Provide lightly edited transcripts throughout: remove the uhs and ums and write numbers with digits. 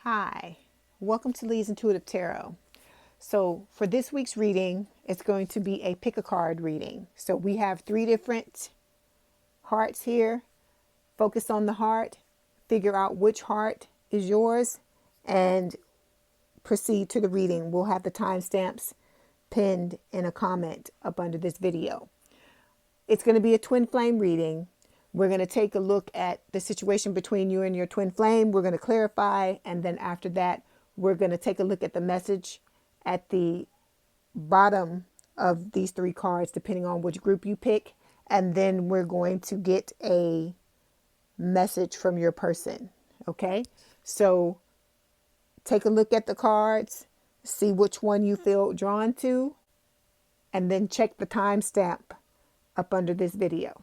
Hi, welcome to Leigh's Intuitive Tarot. So for this week's reading, it's going to be a pick a card reading. So we have 3 different hearts here. Focus on the heart, figure out which heart is yours, and proceed to the reading. We'll have the timestamps pinned in a comment up under this video. It's going to be a twin flame reading. We're going to take a look at the situation between you and your twin flame. We're going to clarify. And then after that, we're going to take a look at the message at the bottom of these 3 cards, depending on which group you pick. And then we're going to get a message from your person. Okay. So take a look at the cards, see which one you feel drawn to, and then check the timestamp up under this video.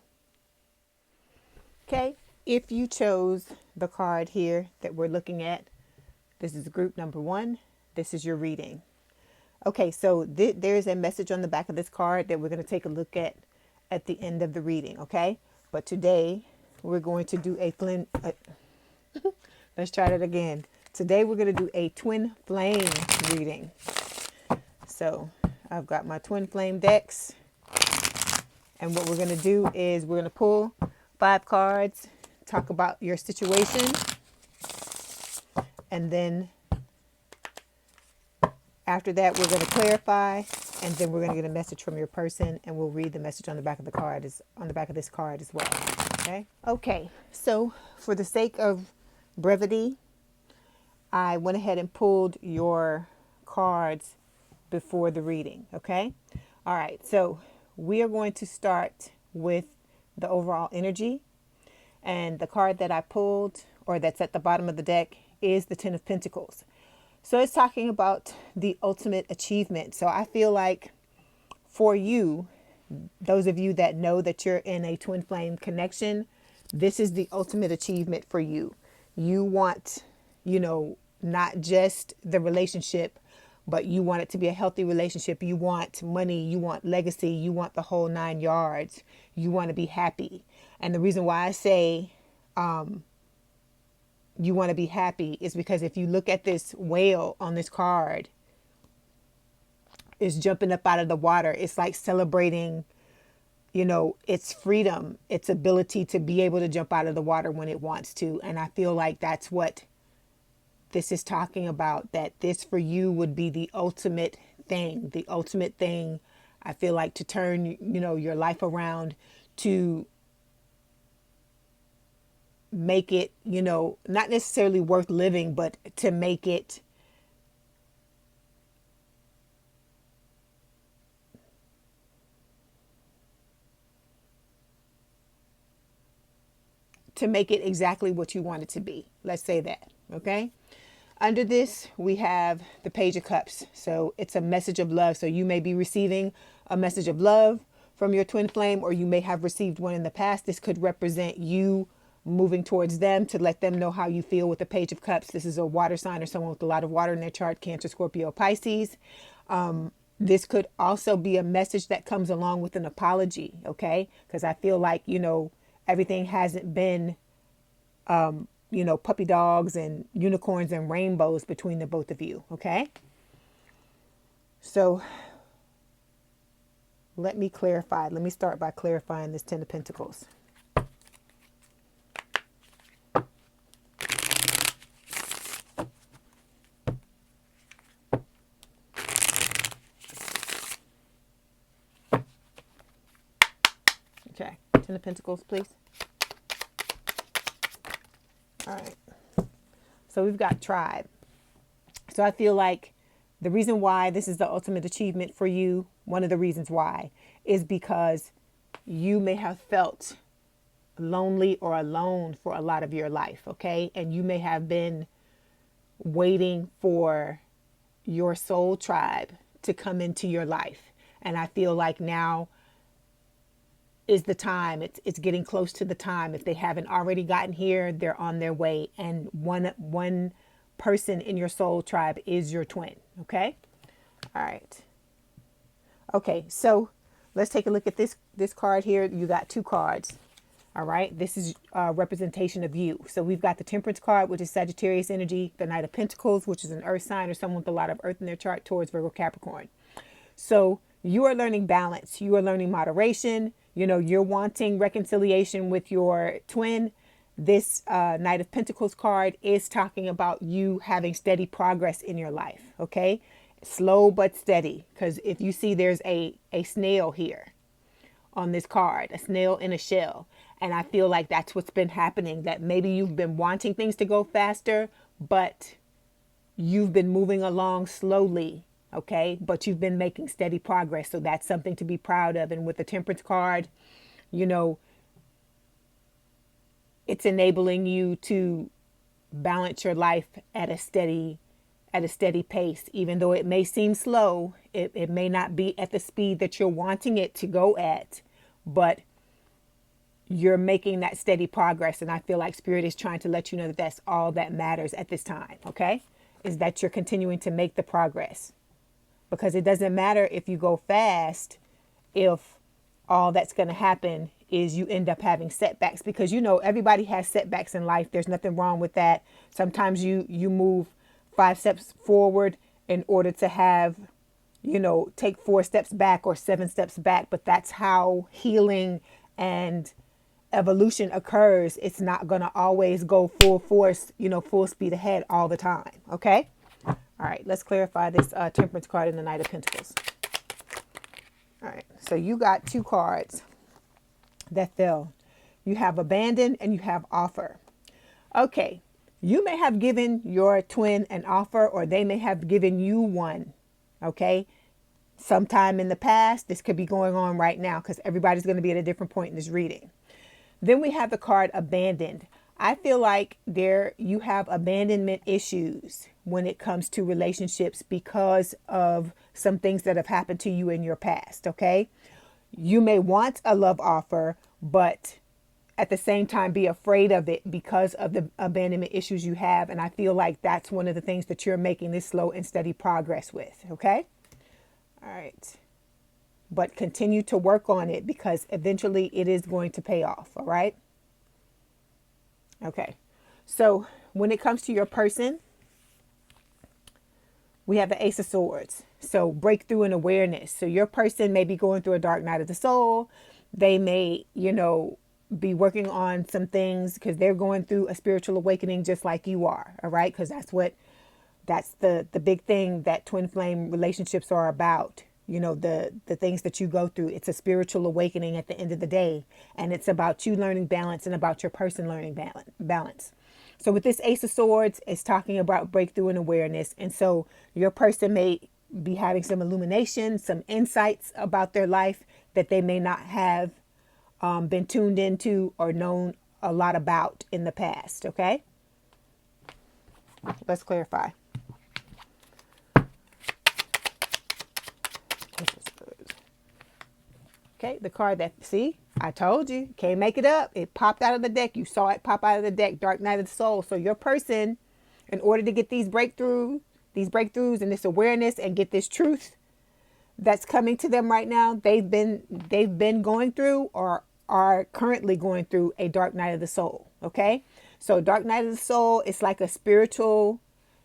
Okay, if you chose the card here that we're looking at, this is group number 1. This is your reading. Okay, so there's a message on the back of this card that we're going to take a look at the end of the reading, okay? But today we're going to do let's try that again. Today we're going to do a twin flame reading. So I've got my twin flame decks. And what we're going to do is we're going to pull 5 cards, talk about your situation, and then after that we're going to clarify, and then we're going to get a message from your person, and we'll read the message on the back of the card on the back of this card as well. Okay, so for the sake of brevity, I went ahead and pulled your cards before the reading. Okay, all right, so we are going to start with the overall energy, and the card that I pulled, or that's at the bottom of the deck, is the 10 of Pentacles. So it's talking about the ultimate achievement. So I feel like for you, those of you that know that you're in a twin flame connection, this is the ultimate achievement for you. You want, not just the relationship, but you want it to be a healthy relationship. You want money, you want legacy, you want the whole 9 yards. You want to be happy. And the reason why I say you want to be happy is because if you look at this whale on this card, it's jumping up out of the water. It's like celebrating, its freedom, its ability to be able to jump out of the water when it wants to. And I feel like that's what this is talking about, that this for you would be the ultimate thing. I feel like to turn, your life around, to make it, not necessarily worth living, but to make it exactly what you want it to be. Let's say that. Okay. Under this, we have the Page of Cups. So it's a message of love. So you may be receiving a message of love from your twin flame, or you may have received one in the past. This could represent you moving towards them to let them know how you feel with the Page of Cups. This is a water sign or someone with a lot of water in their chart: Cancer, Scorpio, Pisces. This could also be a message that comes along with an apology. Okay. Because I feel like, everything hasn't been, puppy dogs and unicorns and rainbows between the both of you. Okay. So let me clarify. Let me start by clarifying this 10 of Pentacles. Okay. 10 of Pentacles, please. All right. So we've got tribe. So I feel like the reason why this is the ultimate achievement for you, one of the reasons why, is because you may have felt lonely or alone for a lot of your life, okay? And you may have been waiting for your soul tribe to come into your life. And I feel like now is the time. It's getting close to the time. If they haven't already gotten here, they're on their way. And one person in your soul tribe is your twin. Okay. All right. Okay. So let's take a look at this card here. You got 2 cards. All right, this is a representation of you. So we've got the Temperance card, which is Sagittarius energy, the Knight of Pentacles, which is an earth sign or someone with a lot of earth in their chart, towards Virgo, Capricorn. So you are learning balance. You are learning moderation. You know, you're wanting reconciliation with your twin. This Knight of Pentacles card is talking about you having steady progress in your life. Okay, slow but steady. Because if you see, there's a snail here on this card, a snail in a shell. And I feel like that's what's been happening, that maybe you've been wanting things to go faster, but you've been moving along slowly. Okay, but you've been making steady progress. So that's something to be proud of. And with the Temperance card, you know, it's enabling you to balance your life at a steady pace. Even though it may seem slow, it may not be at the speed that you're wanting it to go at, but you're making that steady progress. And I feel like Spirit is trying to let you know that that's all that matters at this time. Okay, is that you're continuing to make the progress. Because it doesn't matter if you go fast, if all that's going to happen is you end up having setbacks. Because, you know, everybody has setbacks in life. There's nothing wrong with that. Sometimes you move 5 steps forward in order to have, you know, take 4 steps back or 7 steps back. But that's how healing and evolution occurs. It's not going to always go full force, you know, full speed ahead all the time. Okay. All right, let's clarify this Temperance card and the Knight of Pentacles. All right, so you got 2 cards that fell. You have Abandon and you have Offer. Okay, you may have given your twin an offer, or they may have given you one. Okay, sometime in the past. This could be going on right now, because everybody's going to be at a different point in this reading. Then we have the card Abandoned. I feel like you have abandonment issues when it comes to relationships because of some things that have happened to you in your past. Okay, you may want a love offer, but at the same time be afraid of it because of the abandonment issues you have. And I feel like that's one of the things that you're making this slow and steady progress with. Okay, all right, but continue to work on it, because eventually it is going to pay off. All right. Okay, so when it comes to your person, we have the Ace of Swords. So breakthrough and awareness. So your person may be going through a dark night of the soul. They may, you know, be working on some things because they're going through a spiritual awakening just like you are. All right, because that's the big thing that twin flame relationships are about. You know, the things that you go through. It's a spiritual awakening at the end of the day. And it's about you learning balance and about your person learning balance. So with this Ace of Swords, it's talking about breakthrough and awareness. And so your person may be having some illumination, some insights about their life that they may not have been tuned into or known a lot about in the past. Okay, let's clarify. Okay, the card that, see, I told you, can't make it up. It popped out of the deck. You saw it pop out of the deck, Dark Night of the Soul. So your person, in order to get these breakthroughs and this awareness and get this truth that's coming to them right now, they've been going through or are currently going through a Dark Night of the Soul. Okay, so Dark Night of the Soul, it's like a spiritual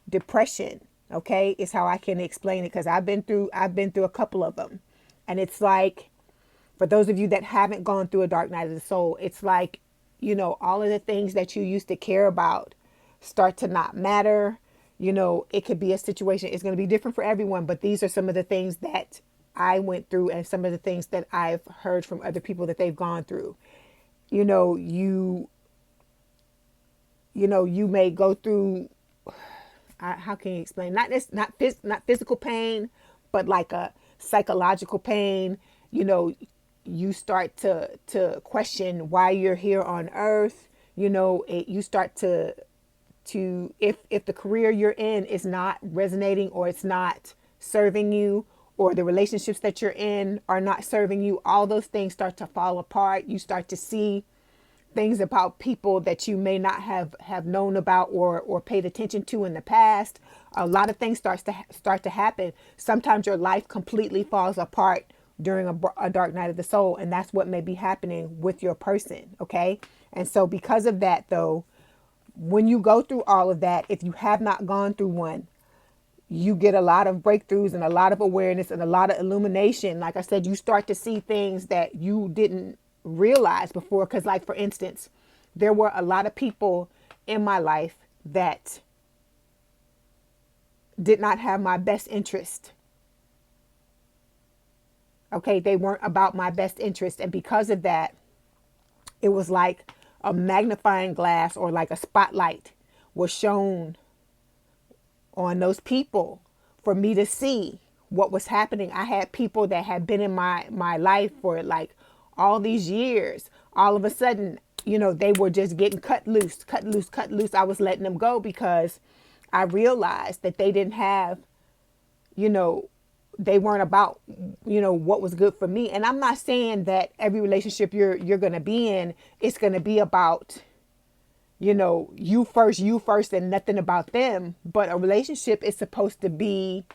depression. Okay, is how I can explain it, because I've been through a couple of them, and it's like, for those of you that haven't gone through a Dark Night of the Soul, it's like, you know, all of the things that you used to care about start to not matter. You know, it could be a situation. It's going to be different for everyone. But these are some of the things that I went through and some of the things that I've heard from other people that they've gone through. You know, you may go through, how can you explain? Not physical pain, but like a psychological pain. You know, you start to question why you're here on earth. You know, you start to if the career you're in is not resonating, or it's not serving you, or the relationships that you're in are not serving you, all those things start to fall apart. You start to see things about people that you may not have known about or paid attention to in the past. A lot of things start to happen. Sometimes your life completely falls apart during a dark night of the soul. And that's what may be happening with your person. Okay. And so because of that, though, when you go through all of that, if you have not gone through one, you get a lot of breakthroughs and a lot of awareness and a lot of illumination. Like I said, you start to see things that you didn't realize before. Because, like, for instance, there were a lot of people in my life that did not have my best interest. Okay, they weren't about my best interest. And because of that, it was like a magnifying glass or like a spotlight was shown on those people for me to see what was happening. I had people that had been in my life for like all these years. All of a sudden, they were just getting cut loose, cut loose, cut loose. I was letting them go because I realized that they didn't have, they weren't about, what was good for me. And I'm not saying that every relationship you're going to be in, it's going to be about, you first and nothing about them. But a relationship is supposed to be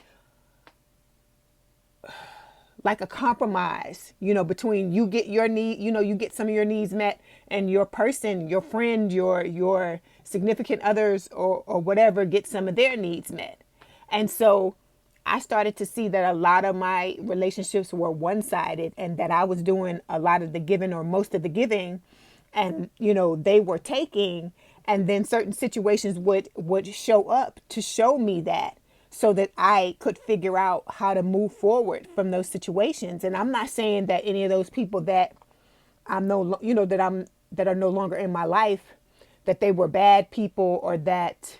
like a compromise, between you get your need, you get some of your needs met, and your person, your friend, your significant others or whatever, get some of their needs met. And so I started to see that a lot of my relationships were one-sided, and that I was doing a lot of the giving or most of the giving, and they were taking, and then certain situations would show up to show me that, so that I could figure out how to move forward from those situations. And I'm not saying that any of those people that I'm that are no longer in my life, that they were bad people, or that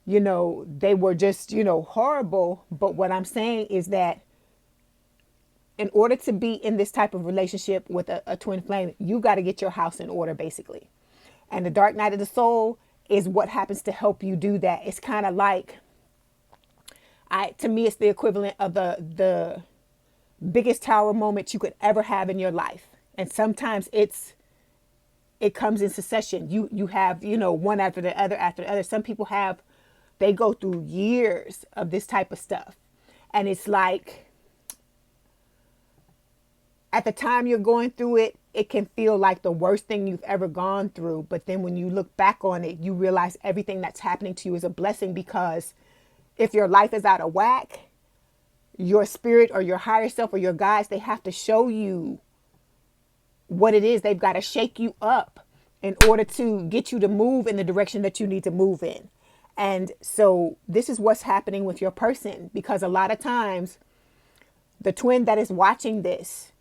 they were just horrible. But what I'm saying is that in order to be in this type of relationship with a twin flame, you got to get your house in order, basically. And the dark night of the soul is what happens to help you do that. It's kind of like, to me, it's the equivalent of the biggest tower moment you could ever have in your life. And sometimes it comes in succession. You have, one after the other after the other. Some people they go through years of this type of stuff. And it's like, at the time you're going through it, it can feel like the worst thing you've ever gone through. But then when you look back on it, you realize everything that's happening to you is a blessing, because if your life is out of whack, your spirit or your higher self or your guides, they have to show you what it is. They've got to shake you up in order to get you to move in the direction that you need to move in. And so this is what's happening with your person, because a lot of times the twin that is watching this,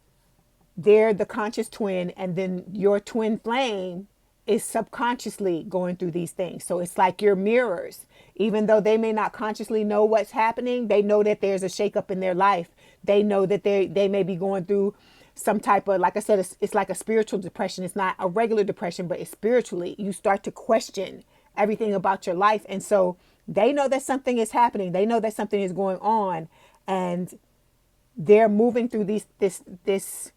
they're the conscious twin, and then your twin flame is subconsciously going through these things. So it's like your mirrors. Even though they may not consciously know what's happening, they know that there's a shakeup in their life. They know that they may be going through some type of, like I said, it's like a spiritual depression. It's not a regular depression, but it's spiritually. You start to question everything about your life. And so they know that something is happening. They know that something is going on, and they're moving through this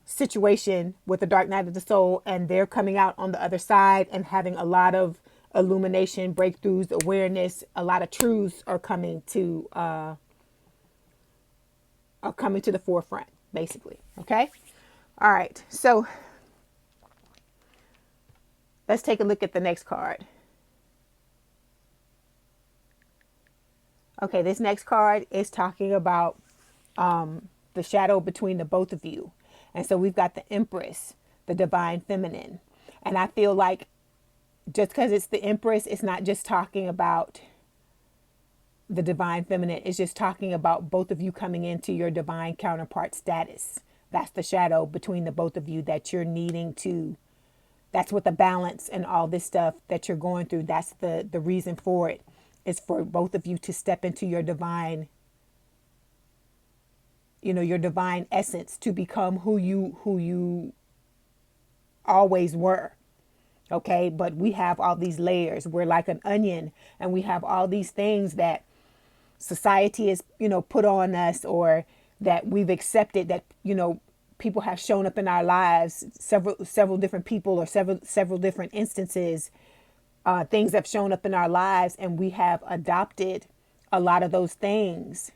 situation with the dark night of the soul, and they're coming out on the other side and having a lot of illumination, breakthroughs, awareness. A lot of truths are coming to the forefront, basically. Okay. All right. So let's take a look at the next card. Okay. This next card is talking about the shadow between the both of you. And so we've got the Empress, the divine feminine. And I feel like just because it's the Empress, it's not just talking about the divine feminine. It's just talking about both of you coming into your divine counterpart status. That's the shadow between the both of you that you're needing to. That's what the balance and all this stuff that you're going through. That's the reason for it, is for both of you to step into your divine, your divine essence, to become who you always were. Okay. But we have all these layers. We're like an onion, and we have all these things that society has, put on us, or that we've accepted, that, people have shown up in our lives, several different people, or several different instances, things have shown up in our lives, and we have adopted a lot of those things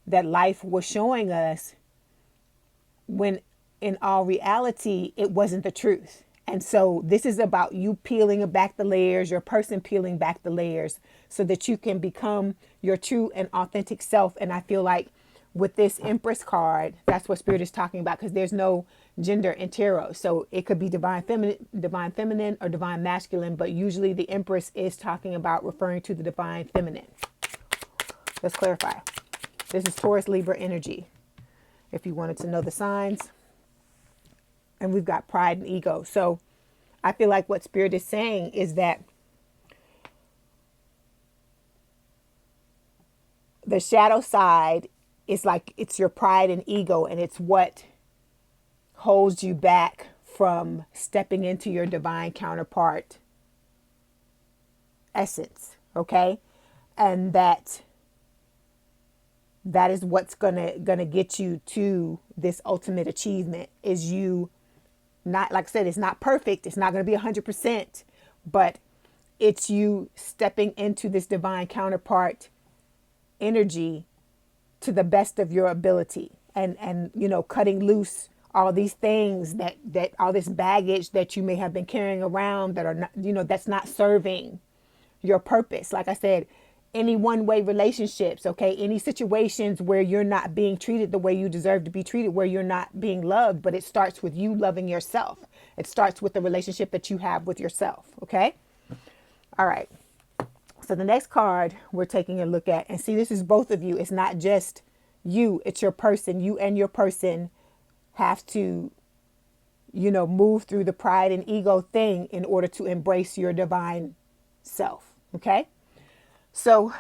that life was showing us when in all reality, it wasn't the truth. And so this is about you peeling back the layers, your person peeling back the layers so that you can become your true and authentic self. And I feel like with this Empress card, that's what Spirit is talking about, because there's no gender in tarot. So it could be divine feminine or divine masculine, but usually the Empress is talking about referring to the divine feminine. Let's clarify. This is Taurus, Libra energy, if you wanted to know the signs. And we've got pride and ego. So I feel like what Spirit is saying is that the shadow side is like, it's your pride and ego, and it's what holds you back from stepping into your divine counterpart essence. Okay. And that is what's gonna get you to this ultimate achievement, is you not, like I said, it's not perfect. It's not going to be 100%, but it's you stepping into this divine counterpart energy to the best of your ability, and you know, cutting loose all these things that all this baggage that you may have been carrying around that are not, you know, that's not serving your purpose. Like I said, any one-way relationships, okay, any situations where you're not being treated the way you deserve to be treated, where you're not being loved, but it starts with you loving yourself. It starts with the relationship that you have with yourself, okay? All right. So the next card we're taking a look at, and see, this is both of you. It's not just you, it's your person. You and your person have to, you know, move through the pride and ego thing in order to embrace your divine self, okay? So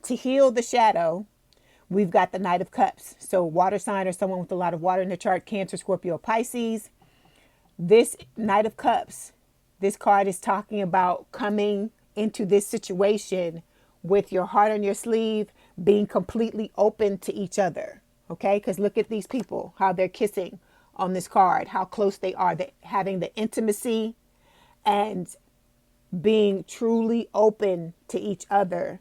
to heal the shadow, we've got the Knight of Cups. So water sign or someone with a lot of water in the chart, Cancer, Scorpio, Pisces. This Knight of Cups, this card is talking about coming into this situation with your heart on your sleeve, being completely open to each other. Okay, because look at these people, how they're kissing on this card, how close they are, having the intimacy and being truly open to each other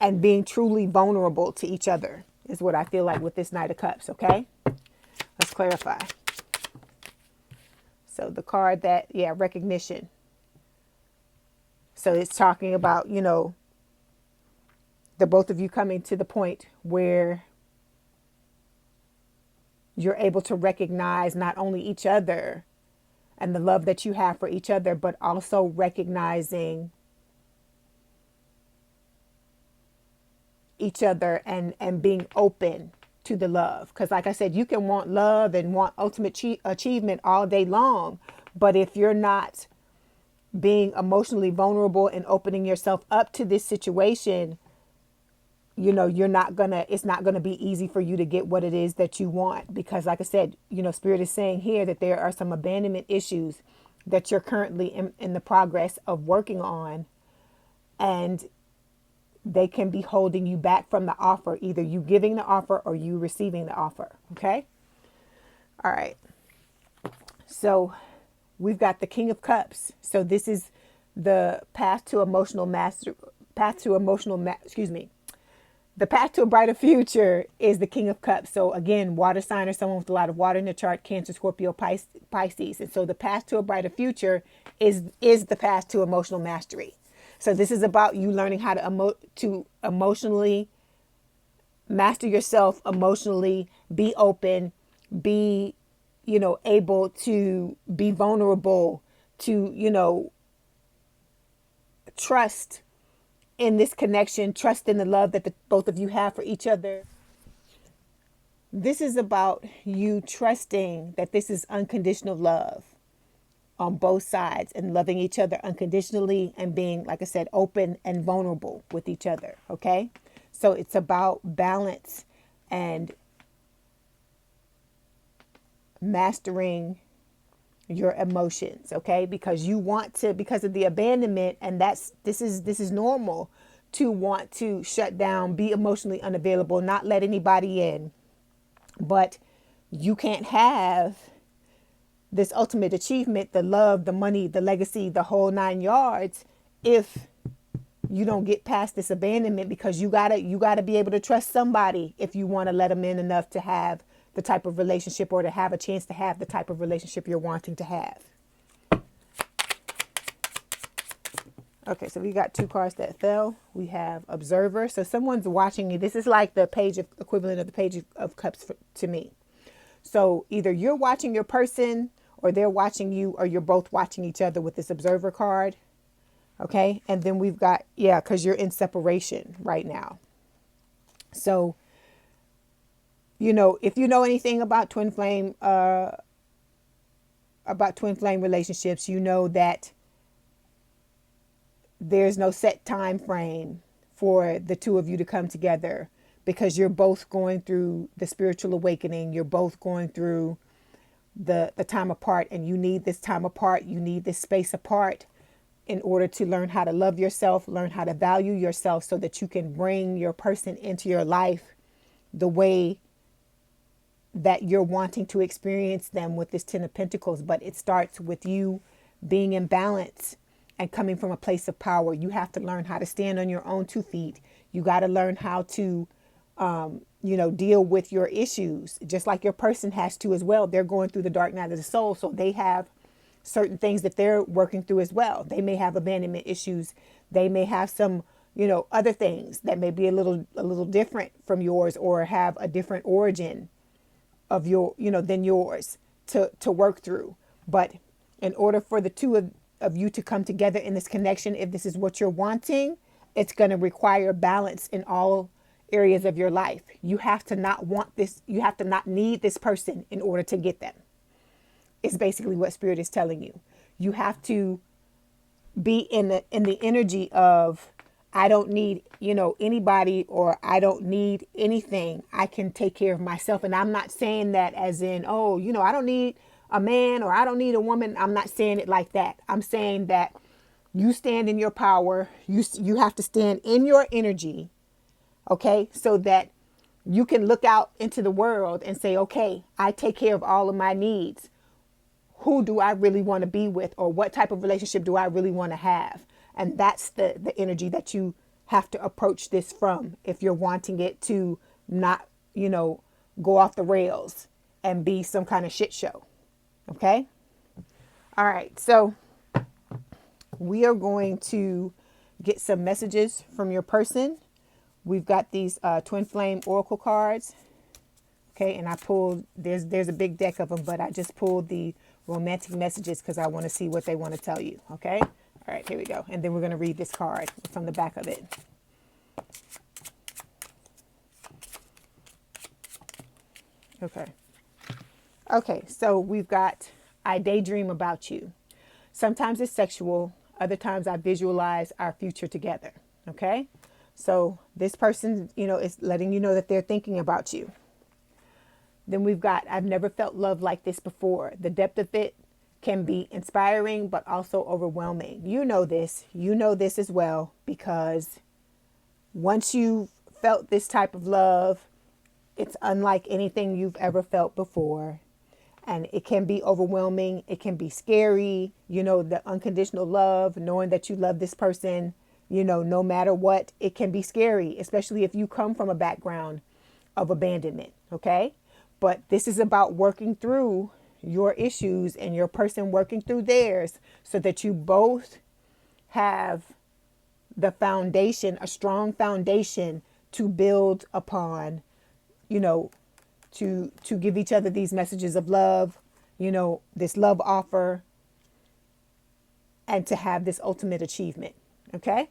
and being truly vulnerable to each other is what I feel like with this Knight of Cups, okay? Let's clarify. So the card that, yeah, recognition. So it's talking about, you know, the both of you coming to the point where you're able to recognize not only each other and the love that you have for each other, but also recognizing each other and being open to the love. Because like I said, you can want love and want ultimate achievement all day long. But if you're not being emotionally vulnerable and opening yourself up to this situation, you know, it's not gonna be easy for you to get what it is that you want. Because like I said, you know, Spirit is saying here that there are some abandonment issues that you're currently in the progress of working on, and they can be holding you back from the offer, either you giving the offer or you receiving the offer. Okay. All right. So we've got the King of Cups. So this is the path to emotional master, the path to a brighter future is the King of Cups. So again, water sign or someone with a lot of water in the chart, Cancer, Scorpio, Pisces. And so the path to a brighter future is the path to emotional mastery. So this is about you learning how to emotionally master yourself, emotionally be open, be, you know, able to be vulnerable, to, you know, trust in this connection, trust in the love that both of you have for each other. This is about you trusting that this is unconditional love on both sides and loving each other unconditionally and being, like I said, open and vulnerable with each other. Okay. So it's about balance and mastering your emotions, okay? Because you want to, because of the abandonment, and this is normal to want to shut down, be emotionally unavailable, not let anybody in. But you can't have this ultimate achievement, the love, the money, the legacy, the whole 9 yards, if you don't get past this abandonment, because you gotta be able to trust somebody if you want to let them in enough to have the type of relationship, or to have a chance to have the type of relationship you're wanting to have. Okay, so we got 2 cards that fell. We have Observer. So someone's watching you. This is like the page of, equivalent of the Page of Cups to me. So either you're watching your person, or they're watching you, or you're both watching each other with this Observer card. Okay, and then we've got, yeah, because you're in separation right now. So, you know, if you know anything about twin flame relationships, you know that there's no set time frame for the two of you to come together, because you're both going through the spiritual awakening. You're both going through the time apart, and you need this time apart. You need this space apart in order to learn how to love yourself, learn how to value yourself, so that you can bring your person into your life the way that you're wanting to experience them with this 10 of Pentacles. But it starts with you being in balance and coming from a place of power. You have to learn how to stand on your own 2 feet. You got to learn how to, deal with your issues, just like your person has to as well. They're going through the dark night of the soul, so they have certain things that they're working through as well. They may have abandonment issues. They may have some, other things that may be a little different from yours, or have a different origin of your, than yours to work through. But in order for the two of you to come together in this connection, if this is what you're wanting, it's going to require balance in all areas of your life. You have to not want this. You have to not need this person in order to get them. It's basically what Spirit is telling you. You have to be in the energy of, I don't need, anybody, or I don't need anything. I can take care of myself. And I'm not saying that as in, I don't need a man, or I don't need a woman. I'm not saying it like that. I'm saying that you stand in your power. You have to stand in your energy. Okay. So that you can look out into the world and say, okay, I take care of all of my needs. Who do I really want to be with, or what type of relationship do I really want to have? And that's the energy that you have to approach this from, if you're wanting it to not, go off the rails and be some kind of shit show. Okay. All right. So we are going to get some messages from your person. We've got these twin flame oracle cards. Okay. And I pulled, there's a big deck of them, but I just pulled the romantic messages because I want to see what they want to tell you. Okay. All right, here we go. And then we're going to read this card from the back of it. Okay. Okay, so we've got, I daydream about you. Sometimes it's sexual. Other times I visualize our future together. Okay. So this person, is letting you know that they're thinking about you. Then we've got, I've never felt love like this before. The depth of it can be inspiring, but also overwhelming. You know this as well, because once you've felt this type of love, it's unlike anything you've ever felt before. And it can be overwhelming. It can be scary, the unconditional love, knowing that you love this person, no matter what. It can be scary, especially if you come from a background of abandonment. Okay. But this is about working through your issues and your person working through theirs, so that you both have the foundation, a strong foundation to build upon, to give each other these messages of love, this love offer, and to have this ultimate achievement. Okay.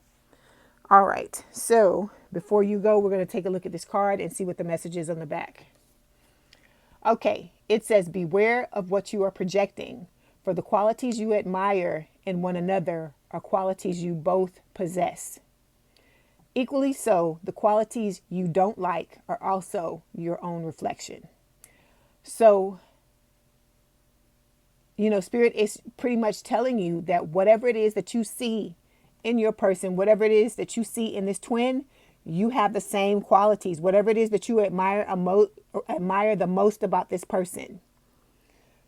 All right. So before you go, we're going to take a look at this card and see what the message is on the back. Okay, it says, beware of what you are projecting, for the qualities you admire in one another are qualities you both possess. Equally so, the qualities you don't like are also your own reflection. So, Spirit is pretty much telling you that whatever it is that you see in your person, whatever it is that you see in this twin, you have the same qualities. Whatever it is that you admire the most about this person,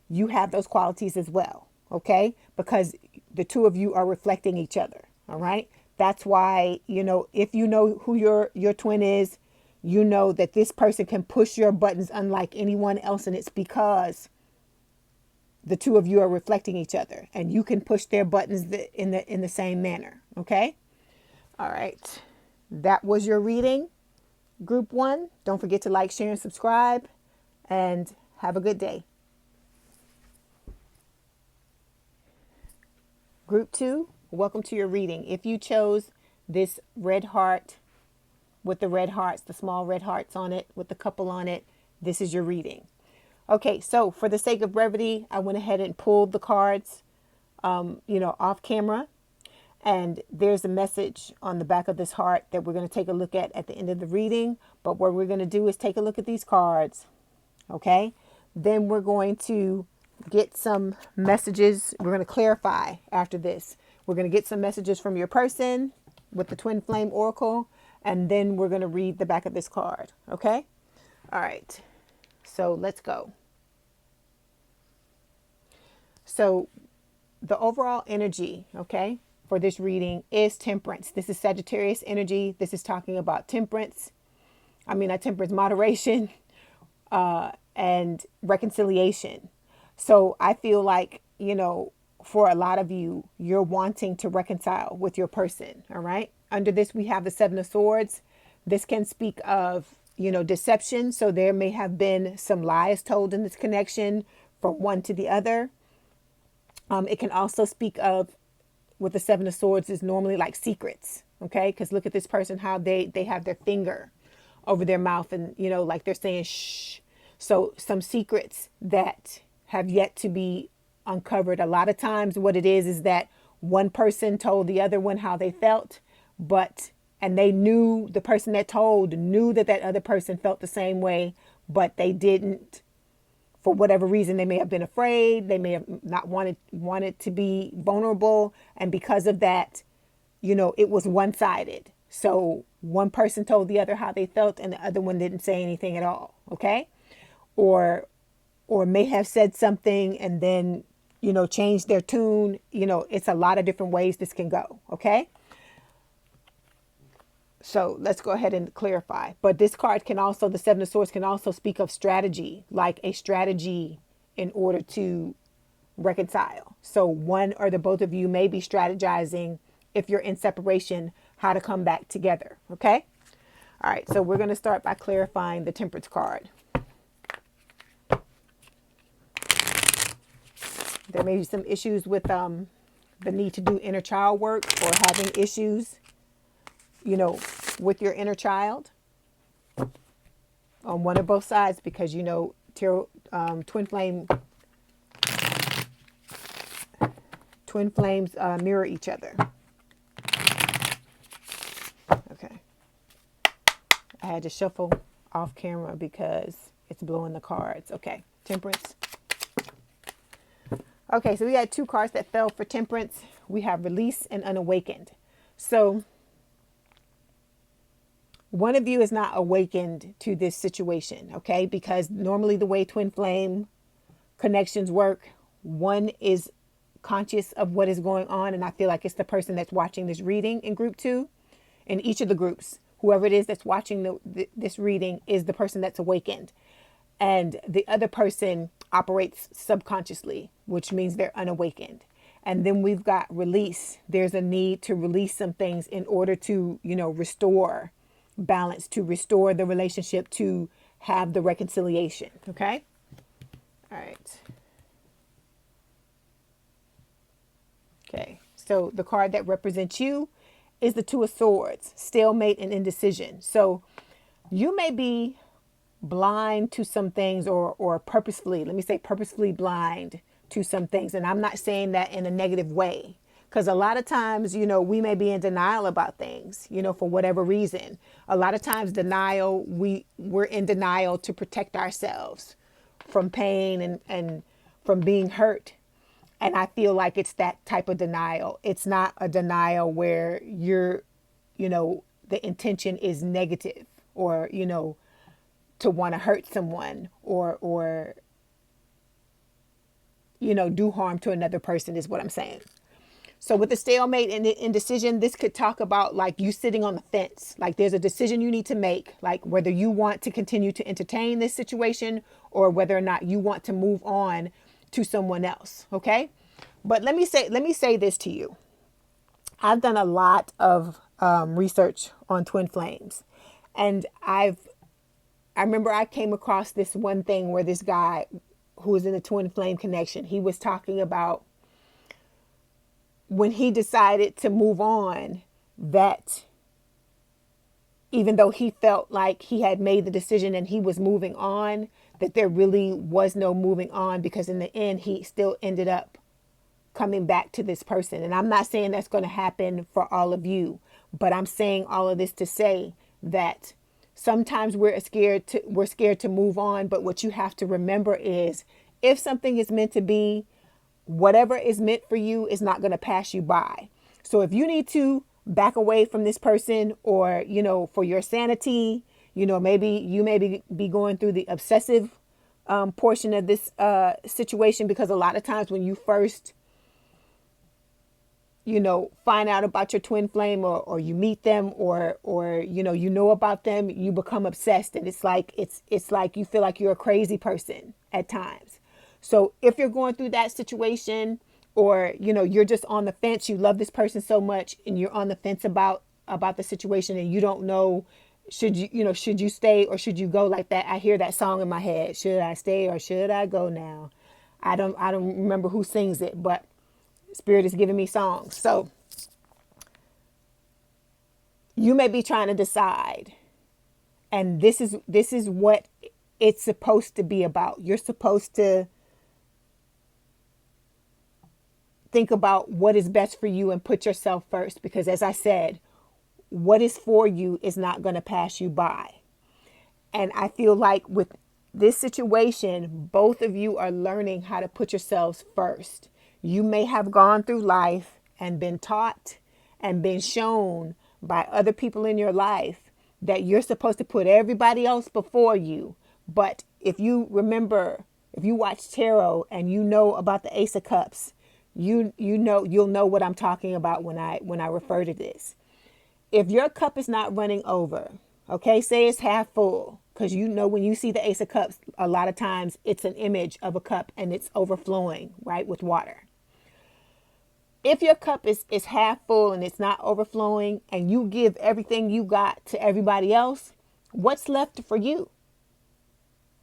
you have those qualities as well. Okay? Because the two of you are reflecting each other. All right? That's why, if you know who your twin is, you know that this person can push your buttons unlike anyone else. And it's because the two of you are reflecting each other, and you can push their buttons in the same manner. Okay. All right. That was your reading. Group 1. Don't forget to like, share, and subscribe, and have a good day. Group 2, welcome to your reading. If you chose this red heart with the red hearts, the small red hearts on it with the couple on it, this is your reading. Okay, so for the sake of brevity, I went ahead and pulled the cards, off camera. And there's a message on the back of this heart that we're going to take a look at the end of the reading. But what we're going to do is take a look at these cards. Okay. Then we're going to get some messages. We're going to clarify after this. We're going to get some messages from your person with the Twin Flame Oracle. And then we're going to read the back of this card. Okay. All right. So let's go. So the overall energy, okay, for this reading is temperance. This is Sagittarius energy. This is talking about temperance. Not temperance, moderation, and reconciliation. So I feel like, for a lot of you, you're wanting to reconcile with your person. All right. Under this, we have the 7 of Swords. This can speak of, deception. So there may have been some lies told in this connection from one to the other. It can also speak of, with the 7 of Swords, is normally like secrets. Okay. Because look at this person, how they have their finger over their mouth and, like they're saying, shh. So some secrets that have yet to be uncovered. A lot of times what it is that one person told the other one how they felt, and they knew, the person that told knew that other person felt the same way, but they didn't. For whatever reason, they may have been afraid. They may have not wanted to be vulnerable. And because of that, it was one-sided. So one person told the other how they felt and the other one didn't say anything at all. Okay. Or may have said something and then, changed their tune. It's a lot of different ways this can go. Okay. So let's go ahead and clarify. But this card can also, the 7 of Swords can also speak of strategy, like a strategy in order to reconcile. So one or the both of you may be strategizing, if you're in separation, how to come back together. Okay. All right. So we're going to start by clarifying the Temperance card. There may be some issues with the need to do inner child work, or having issues, with your inner child on one or both sides, because, twin flames mirror each other. Okay. I had to shuffle off camera because it's blowing the cards. Okay. Temperance. Okay. So we had 2 cards that fell for Temperance. We have Release and Unawakened. So one of you is not awakened to this situation, okay? Because normally the way twin flame connections work, one is conscious of what is going on. And I feel like it's the person that's watching this reading in group 2. In each of the groups, whoever it is that's watching this reading is the person that's awakened. And the other person operates subconsciously, which means they're unawakened. And then we've got release. There's a need to release some things in order to, restore balance, to restore the relationship, to have the reconciliation. Okay. All right. Okay. So the card that represents you is the 2 of Swords, stalemate and indecision. So you may be blind to some things, or purposefully, let me say purposefully blind to some things. And I'm not saying that in a negative way. Because a lot of times, we may be in denial about things, for whatever reason. A lot of times denial, we're in denial to protect ourselves from pain and from being hurt. And I feel like it's that type of denial. It's not a denial where you're, the intention is negative, or, to want to hurt someone or, do harm to another person is what I'm saying. So with the stalemate and the indecision, this could talk about like you sitting on the fence. Like there's a decision you need to make, like whether you want to continue to entertain this situation or whether or not you want to move on to someone else. Okay. But let me say this to you. I've done a lot of research on twin flames, and I remember I came across this one thing where this guy who was in a twin flame connection, he was talking about when he decided to move on, that even though he felt like he had made the decision and he was moving on, that there really was no moving on, because in the end, he still ended up coming back to this person. And I'm not saying that's going to happen for all of you, but I'm saying all of this to say that sometimes we're scared to move on. But what you have to remember is, if something is meant to be, whatever is meant for you is not going to pass you by. So if you need to back away from this person, or, for your sanity, maybe you may be going through the obsessive portion of this situation, because a lot of times when you first, find out about your twin flame, or you meet them, or about them, you become obsessed. And it's like you feel like you're a crazy person at times. So if you're going through that situation, or, you're just on the fence, you love this person so much and you're on the fence about the situation, and you don't know, should you stay or should you go? Like that, I hear that song in my head. Should I stay or should I go now? I don't remember who sings it, but Spirit is giving me songs. So you may be trying to decide, and this is what it's supposed to be about. You're supposed to think about what is best for you and put yourself first, because as I said, what is for you is not going to pass you by. And I feel like with this situation, both of you are learning how to put yourselves first. You may have gone through life and been taught and been shown by other people in your life that you're supposed to put everybody else before you. But if you remember, if you watch tarot and you know about the Ace of Cups, you'll know what I'm talking about when I refer to this. If your cup is not running over, okay, say it's half full, because when you see the Ace of Cups, a lot of times it's an image of a cup and it's overflowing, right, with water. If your cup is half full and it's not overflowing, and you give everything you got to everybody else, what's left for you?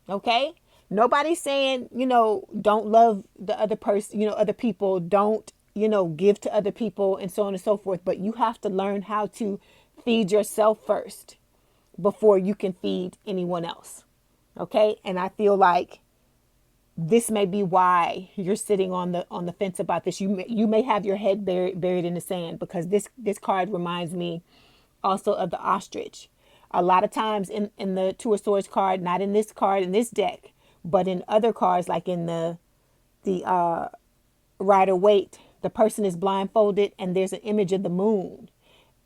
Okay? Nobody's saying, don't love the other person, other people, don't, give to other people, and so on and so forth. But you have to learn how to feed yourself first before you can feed anyone else. Okay? And I feel like this may be why you're sitting on the fence about this. You may have your head buried in the sand, because this card reminds me also of the ostrich. A lot of times in the Two of Swords card, not in this card, in this deck, but in other cards, like in the Rider-Waite, the person is blindfolded and there's an image of the moon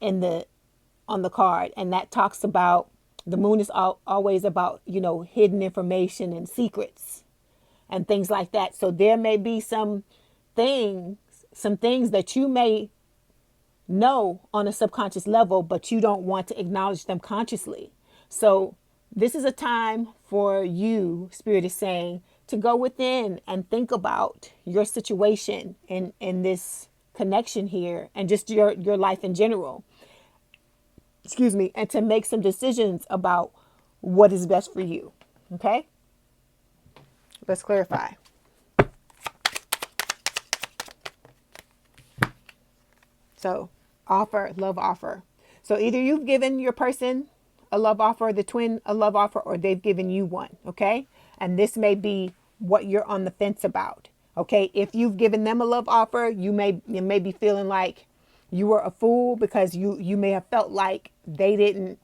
on the card. And that talks about, the moon is always about, hidden information and secrets and things like that. So there may be some things that you may know on a subconscious level, but you don't want to acknowledge them consciously. So this is a time for you, Spirit is saying, to go within and think about your situation in this connection here, and just your life in general. Excuse me. And to make some decisions about what is best for you. Okay? Let's clarify. So, love offer. So either you've given your person a love offer, the twin a love offer, or they've given you one. Okay. And this may be what you're on the fence about. Okay. If you've given them a love offer, you may be feeling like you were a fool, because you may have felt like they didn't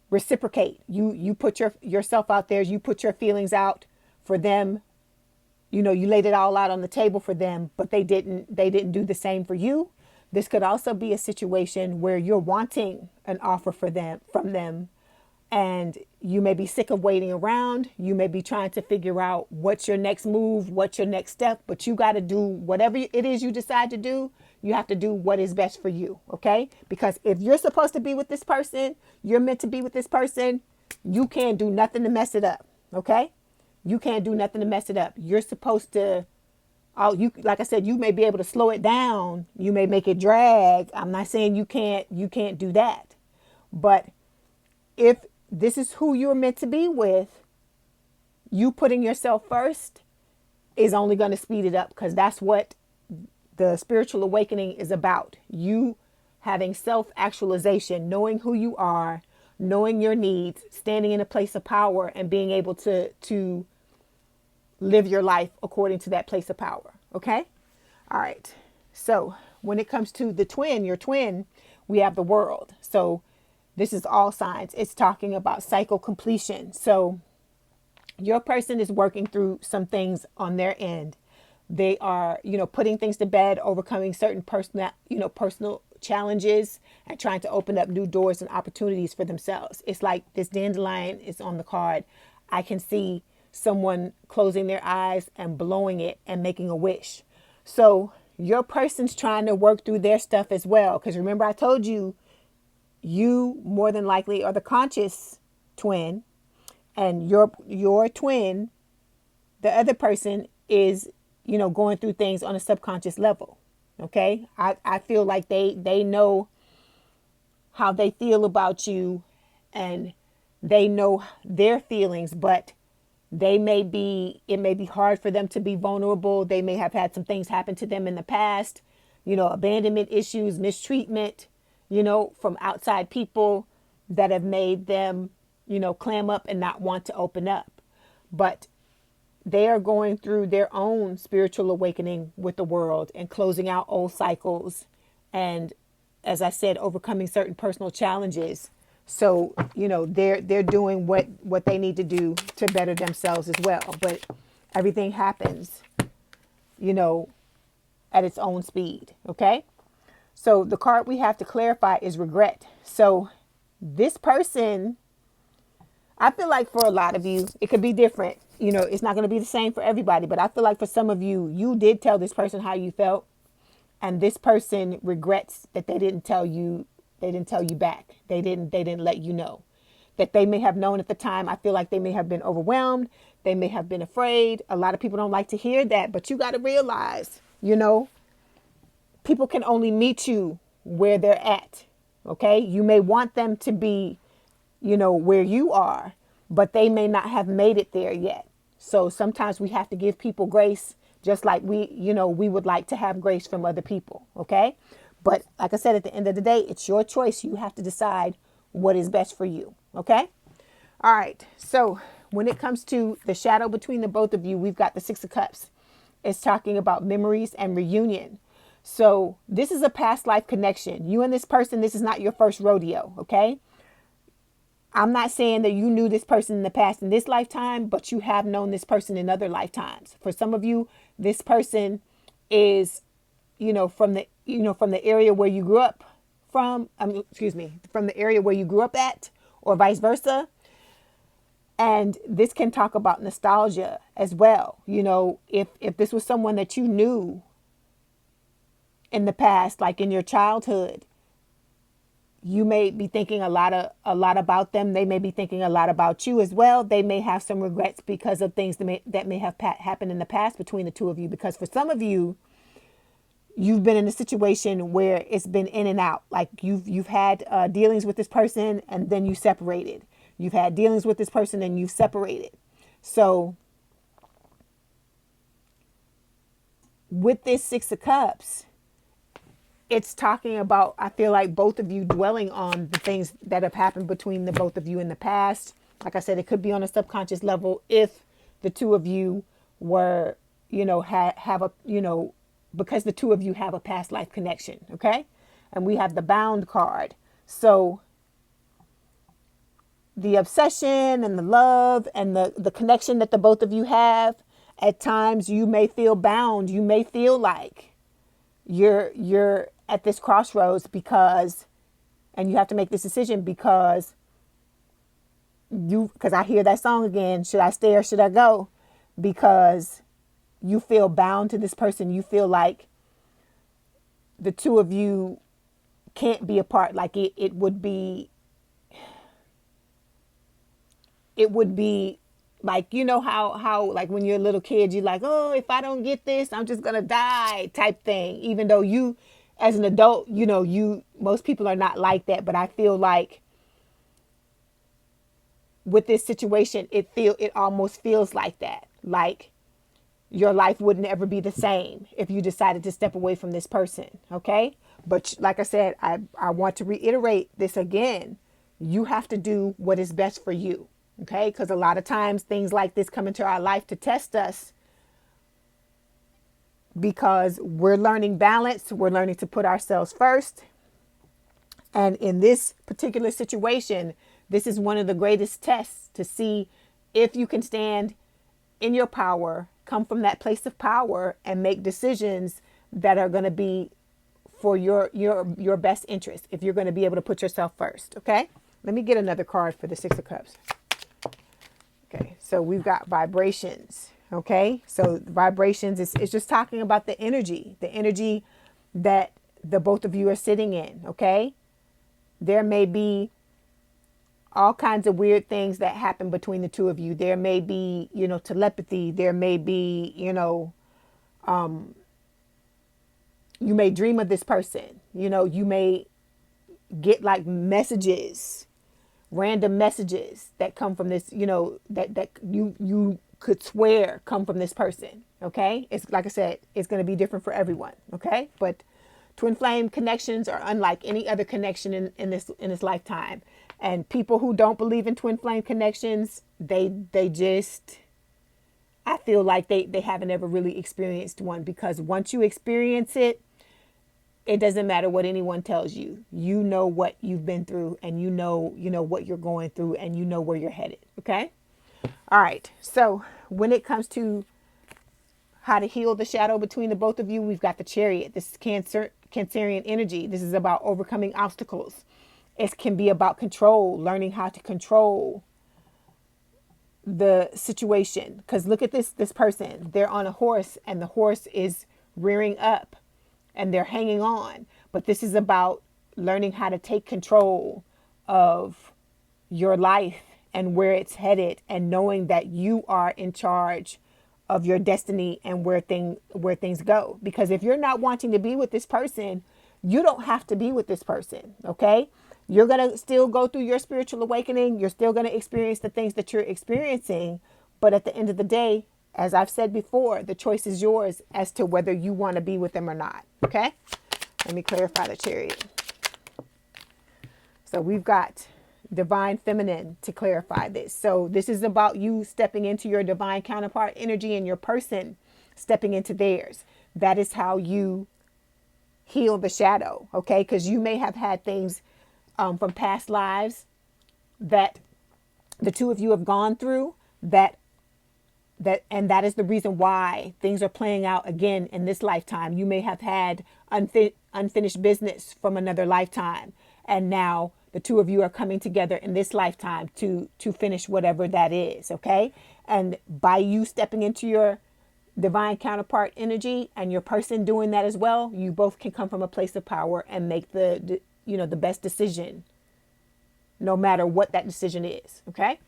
reciprocate. You put yourself out there, you put your feelings out for them. You laid it all out on the table for them, but they didn't do the same for you. This could also be a situation where you're wanting an offer from them, and you may be sick of waiting around. You may be trying to figure out what's your next move, what's your next step, but you got to do whatever it is you decide to do. You have to do what is best for you. Okay. Because if you're supposed to be with this person, you're meant to be with this person, you can't do nothing to mess it up. Okay. You can't do nothing to mess it up. You're supposed to, like I said, you may be able to slow it down. You may make it drag. I'm not saying you can't do that. But if this is who you're meant to be with, you putting yourself first is only going to speed it up, because that's what the spiritual awakening is about. You having self-actualization, knowing who you are, knowing your needs, standing in a place of power, and being able to live your life according to that place of power. Okay? All right. So when it comes to the twin, your twin, we have the world. So this is all signs. It's talking about cycle completion. So your person is working through some things on their end. They are, putting things to bed, overcoming certain personal challenges, and trying to open up new doors and opportunities for themselves. It's like this dandelion is on the card. I can see someone closing their eyes and blowing it and making a wish. So your person's trying to work through their stuff as well. Because remember, I told you, you more than likely are the conscious twin, and your twin, the other person, is, going through things on a subconscious level. Okay. I feel like they know how they feel about you, and they know their feelings, but it may be hard for them to be vulnerable. They may have had some things happen to them in the past, abandonment issues, mistreatment, from outside people that have made them, clam up and not want to open up. But they are going through their own spiritual awakening with the world and closing out old cycles. And as I said, overcoming certain personal challenges. So, they're doing what they need to do to better themselves as well. But everything happens, at its own speed. Okay. So the card we have to clarify is regret. So this person, I feel like for a lot of you, it could be different. It's not going to be the same for everybody, but I feel like for some of you, you did tell this person how you felt, and this person regrets that they didn't tell you back. They didn't let you know. That they may have known at the time. I feel like they may have been overwhelmed. They may have been afraid. A lot of people don't like to hear that, but you got to realize, people can only meet you where they're at. Okay. You may want them to be, where you are, but they may not have made it there yet. So sometimes we have to give people grace, just like we would like to have grace from other people. Okay. But like I said, at the end of the day, it's your choice. You have to decide what is best for you. Okay. All right. So when it comes to the shadow between the both of you, we've got the Six of Cups. It's talking about memories and reunion. So this is a past life connection. You and this person, this is not your first rodeo. Okay. I'm not saying that you knew this person in the past in this lifetime, but you have known this person in other lifetimes. For some of you, this person is, from the area where you grew up from the area where you grew up at, or vice versa. And this can talk about nostalgia as well. If this was someone that you knew in the past, like in your childhood, you may be thinking a lot about them. They may be thinking a lot about you as well. They may have some regrets because of things that may have happened in the past between the two of you. Because for some of you, you've been in a situation where it's been in and out. Like you've had dealings with this person and then you separated. You've had dealings with this person and you've separated. So with this Six of Cups, it's talking about, I feel like, both of you dwelling on the things that have happened between the both of you in the past. Like I said, it could be on a subconscious level if the two of you were, have a, because the two of you have a past life connection. Okay. And we have the Bound card. So the obsession and the love and the connection that the both of you have, at times you may feel bound. You may feel like you're at this crossroads and you have to make this decision because I hear that song again. Should I stay or should I go? Because you feel bound to this person. You feel like the two of you can't be apart. Like it would be, like, you know how like when you're a little kid, you're like, oh, if I don't get this, I'm just gonna die type thing. Even though you, as an adult, you know, most people are not like that. But I feel like with this situation, it almost feels like that. Like your life wouldn't ever be the same if you decided to step away from this person. Okay. But like I said, I want to reiterate this again. You have to do what is best for you. Okay. Because a lot of times things like this come into our life to test us, because we're learning balance. We're learning to put ourselves first. And in this particular situation, this is one of the greatest tests to see if you can stand in your power, come from that place of power, and make decisions that are going to be for your best interest. If you're going to be able to put yourself first. Okay. Let me get another card for the Six of Cups. Okay. So we've got vibrations. Okay. So vibrations is just talking about the energy that the both of you are sitting in. Okay. There may be all kinds of weird things that happen between the two of you. There may be, telepathy. There may be, you may dream of this person. You may get like messages, random messages that come from this, that you could swear come from this person. Okay. It's like I said, it's going to be different for everyone. Okay. But twin flame connections are unlike any other connection in this lifetime. And people who don't believe in twin flame connections, they just, I feel like they haven't ever really experienced one, because once you experience it, it doesn't matter what anyone tells you. You know what you've been through, and you know what you're going through, and you know where you're headed. Okay. All right. So when it comes to how to heal the shadow between the both of you, we've got the Chariot. This is Cancerian energy. This is about overcoming obstacles. It can be about control, learning how to control the situation. Because look at this person. They're on a horse, and the horse is rearing up, and they're hanging on. But this is about learning how to take control of your life and where it's headed, and knowing that you are in charge of your destiny and where things go. Because if you're not wanting to be with this person, you don't have to be with this person. Okay. You're going to still go through your spiritual awakening. You're still going to experience the things that you're experiencing. But at the end of the day, as I've said before, the choice is yours as to whether you want to be with them or not. Okay. Let me clarify the Chariot. So we've got divine feminine to clarify this. So this is about you stepping into your divine counterpart energy, and your person stepping into theirs. That is how you heal the shadow. Okay. Because you may have had things from past lives that the two of you have gone through, and that is the reason why things are playing out again in this lifetime. You may have had unfinished business from another lifetime, and now the two of you are coming together in this lifetime to finish whatever that is. Okay. And by you stepping into your divine counterpart energy, and your person doing that as well, you both can come from a place of power and make the best decision, no matter what that decision is. Okay.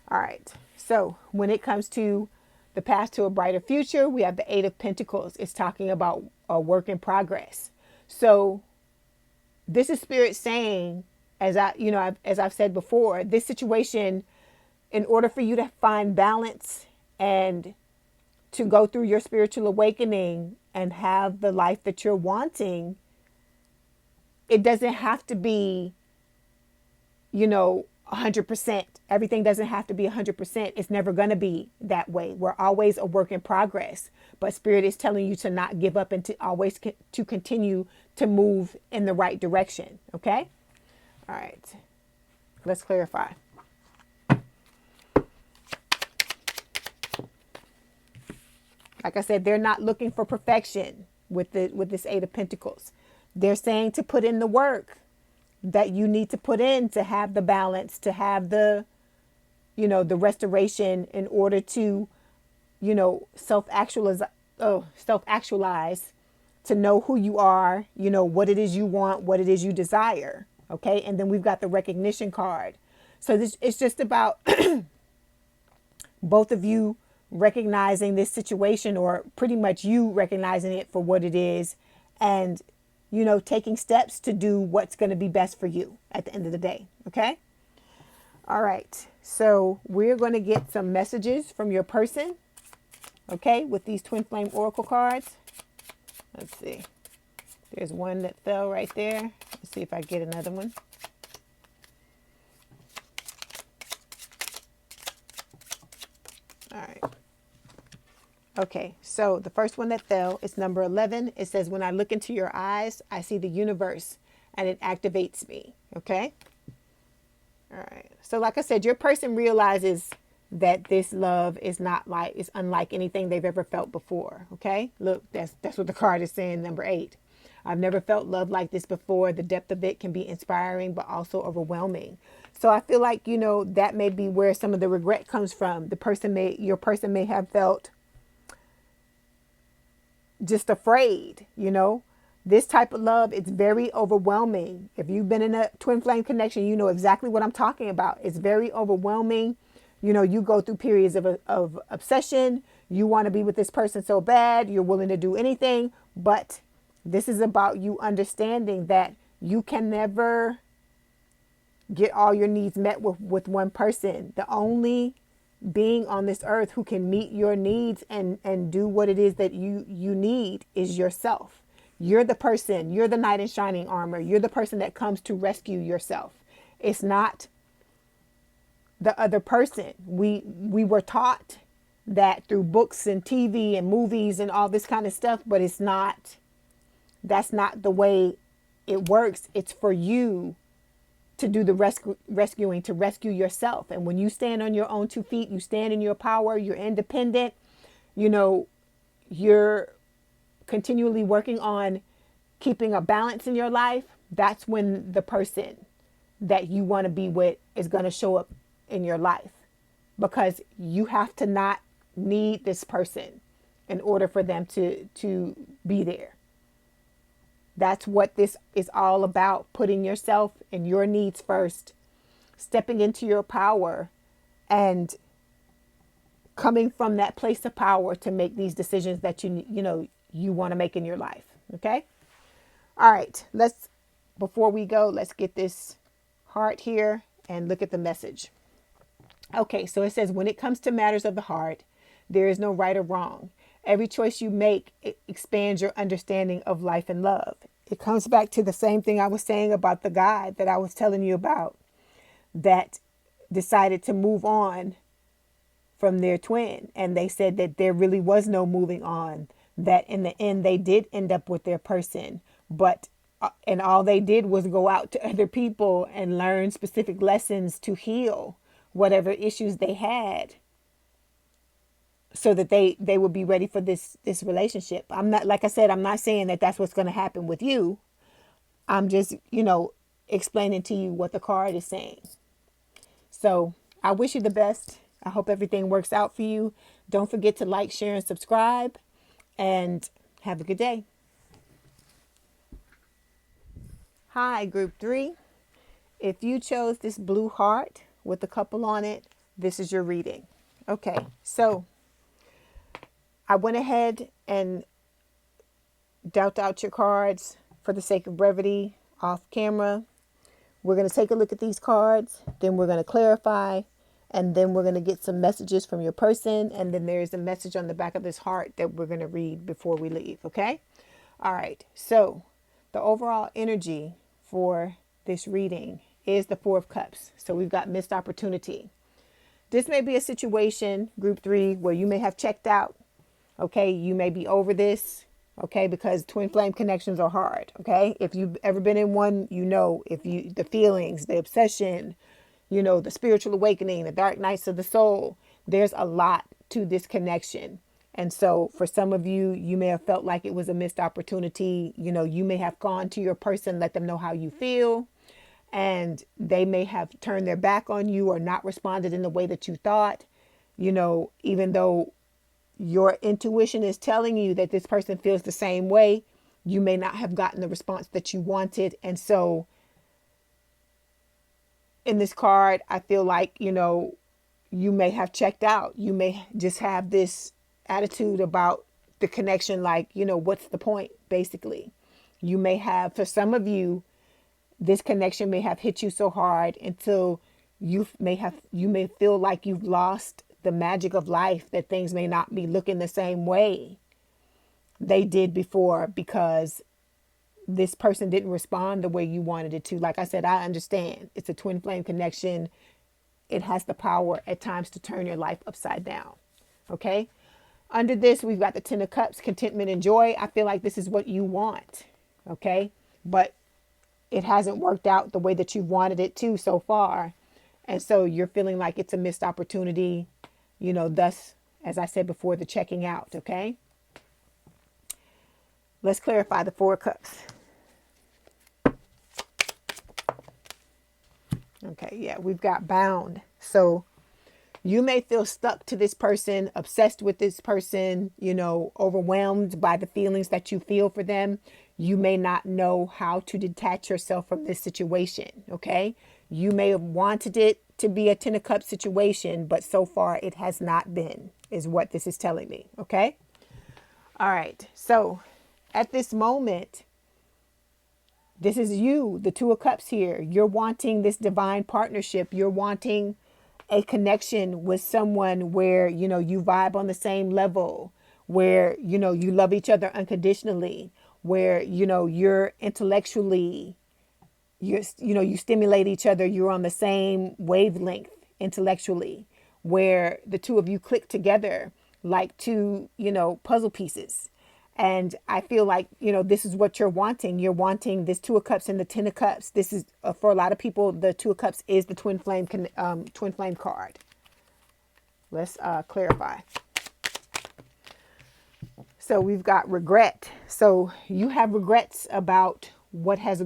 All right. So when it comes to the path to a brighter future, we have the Eight of Pentacles. It's talking about a work in progress. So this is Spirit saying, as I've said before, this situation, in order for you to find balance and to go through your spiritual awakening and have the life that you're wanting, it doesn't have to be, 100%. Everything doesn't have to be 100%. It's never going to be that way. We're always a work in progress. But Spirit is telling you to not give up and to always to continue to move in the right direction. Okay? All right. Let's clarify. Like I said, they're not looking for perfection with this Eight of Pentacles. They're saying to put in the work that you need to put in to have the balance, to have the restoration, in order to, self-actualize to know who you are, you know, what it is you want, what it is you desire. Okay. And then we've got the recognition card. So this, it's just about both of you recognizing this situation, or pretty much you recognizing it for what it is, and, you know, taking steps to do what's going to be best for you at the end of the day. Okay. All right. So we're going to get some messages from your person. Okay. With these twin flame oracle cards. Let's see. There's one that fell right there. Let's see if I get another one. All right. Okay, so the first one that fell is number 11. It says, when I look into your eyes, I see the universe and it activates me. Okay. All right. So like I said, your person realizes that this love is unlike anything they've ever felt before. Okay. Look, that's what the card is saying. Number 8. I've never felt love like this before. The depth of it can be inspiring, but also overwhelming. So I feel like, you know, that may be where some of the regret comes from. Your person may have felt just afraid, you know. This type of love, it's very overwhelming. If you've been in a twin flame connection, you know exactly what I'm talking about. It's very overwhelming. You know, you go through periods of obsession. You want to be with this person so bad. You're willing to do anything. But this is about you understanding that you can never get all your needs met with one person. The only being on this earth who can meet your needs and do what it is that you need is yourself. You're the person, you're the knight in shining armor. You're the person that comes to rescue yourself. It's not the other person. We were taught that through books and TV and movies and all this kind of stuff, but that's not the way it works. It's for you to do the rescuing, to rescue yourself. And when you stand on your own 2 feet, you stand in your power, you're independent, you know, you're continually working on keeping a balance in your life. That's when the person that you want to be with is going to show up in your life, because you have to not need this person in order for them to be there. That's what this is all about, putting yourself and your needs first, stepping into your power and coming from that place of power to make these decisions that you want to make in your life. Okay? All right, before we go, let's get this heart here and look at the message. Okay, so it says, when it comes to matters of the heart, there is no right or wrong. Every choice you make, it expands your understanding of life and love. It comes back to the same thing I was saying about the guy that I was telling you about that decided to move on from their twin. And they said that there really was no moving on, that in the end, they did end up with their person. And all they did was go out to other people and learn specific lessons to heal whatever issues they had, so that they would be ready for this relationship. I'm not, like I said, I'm not saying that that's what's going to happen with you. I'm just, explaining to you what the card is saying. So I wish you the best. I hope everything works out for you. Don't forget to like, share, and subscribe, and have a good day. Hi, group 3. If you chose this blue heart with a couple on it, this is your reading. Okay, so I went ahead and dealt out your cards for the sake of brevity off camera. We're going to take a look at these cards, then we're going to clarify, and then we're going to get some messages from your person, and then there's a message on the back of this heart that we're going to read before we leave, okay? All right, so the overall energy for this reading is the 4 of Cups. So we've got missed opportunity. This may be a situation, group 3, where you may have checked out. Okay, you may be over this, okay, because twin flame connections are hard, okay? If you've ever been in one, the feelings, the obsession, the spiritual awakening, the dark nights of the soul, there's a lot to this connection. And so for some of you, you may have felt like it was a missed opportunity. You may have gone to your person, let them know how you feel, and they may have turned their back on you or not responded in the way that you thought, even though your intuition is telling you that this person feels the same way. you may not have gotten the response that you wanted. And so in this card, I feel like, you may have checked out. You may just have this attitude about the connection, like, what's the point, basically. You may have, for some of you, this connection may have hit you so hard until you may feel like you've lost the magic of life, that things may not be looking the same way they did before because this person didn't respond the way you wanted it to. Like I said, I understand it's a twin flame connection. It has the power at times to turn your life upside down. Okay. Under this, we've got the Ten of Cups, contentment and joy. I feel like this is what you want. Okay. But it hasn't worked out the way that you wanted it to so far. And so you're feeling like it's a missed opportunity, thus, as I said before, the checking out. Okay. Let's clarify the Four of Cups. Okay, yeah, we've got bound. So you may feel stuck to this person, obsessed with this person, overwhelmed by the feelings that you feel for them. You may not know how to detach yourself from this situation, okay? You may have wanted it to be a Ten of Cups situation, but so far it has not been, is what this is telling me, okay? All right, so at this moment, this is you, the Two of Cups here. You're wanting this divine partnership. You're wanting a connection with someone where, you vibe on the same level, where, you love each other unconditionally, where, you're intellectually, you stimulate each other. You're on the same wavelength intellectually, where the two of you click together like two, puzzle pieces. And I feel like, this is what you're wanting. You're wanting this Two of Cups and the Ten of Cups. This is, for a lot of people, the Two of Cups is the twin flame card. Let's clarify. So we've got regret. So you have regrets about what has,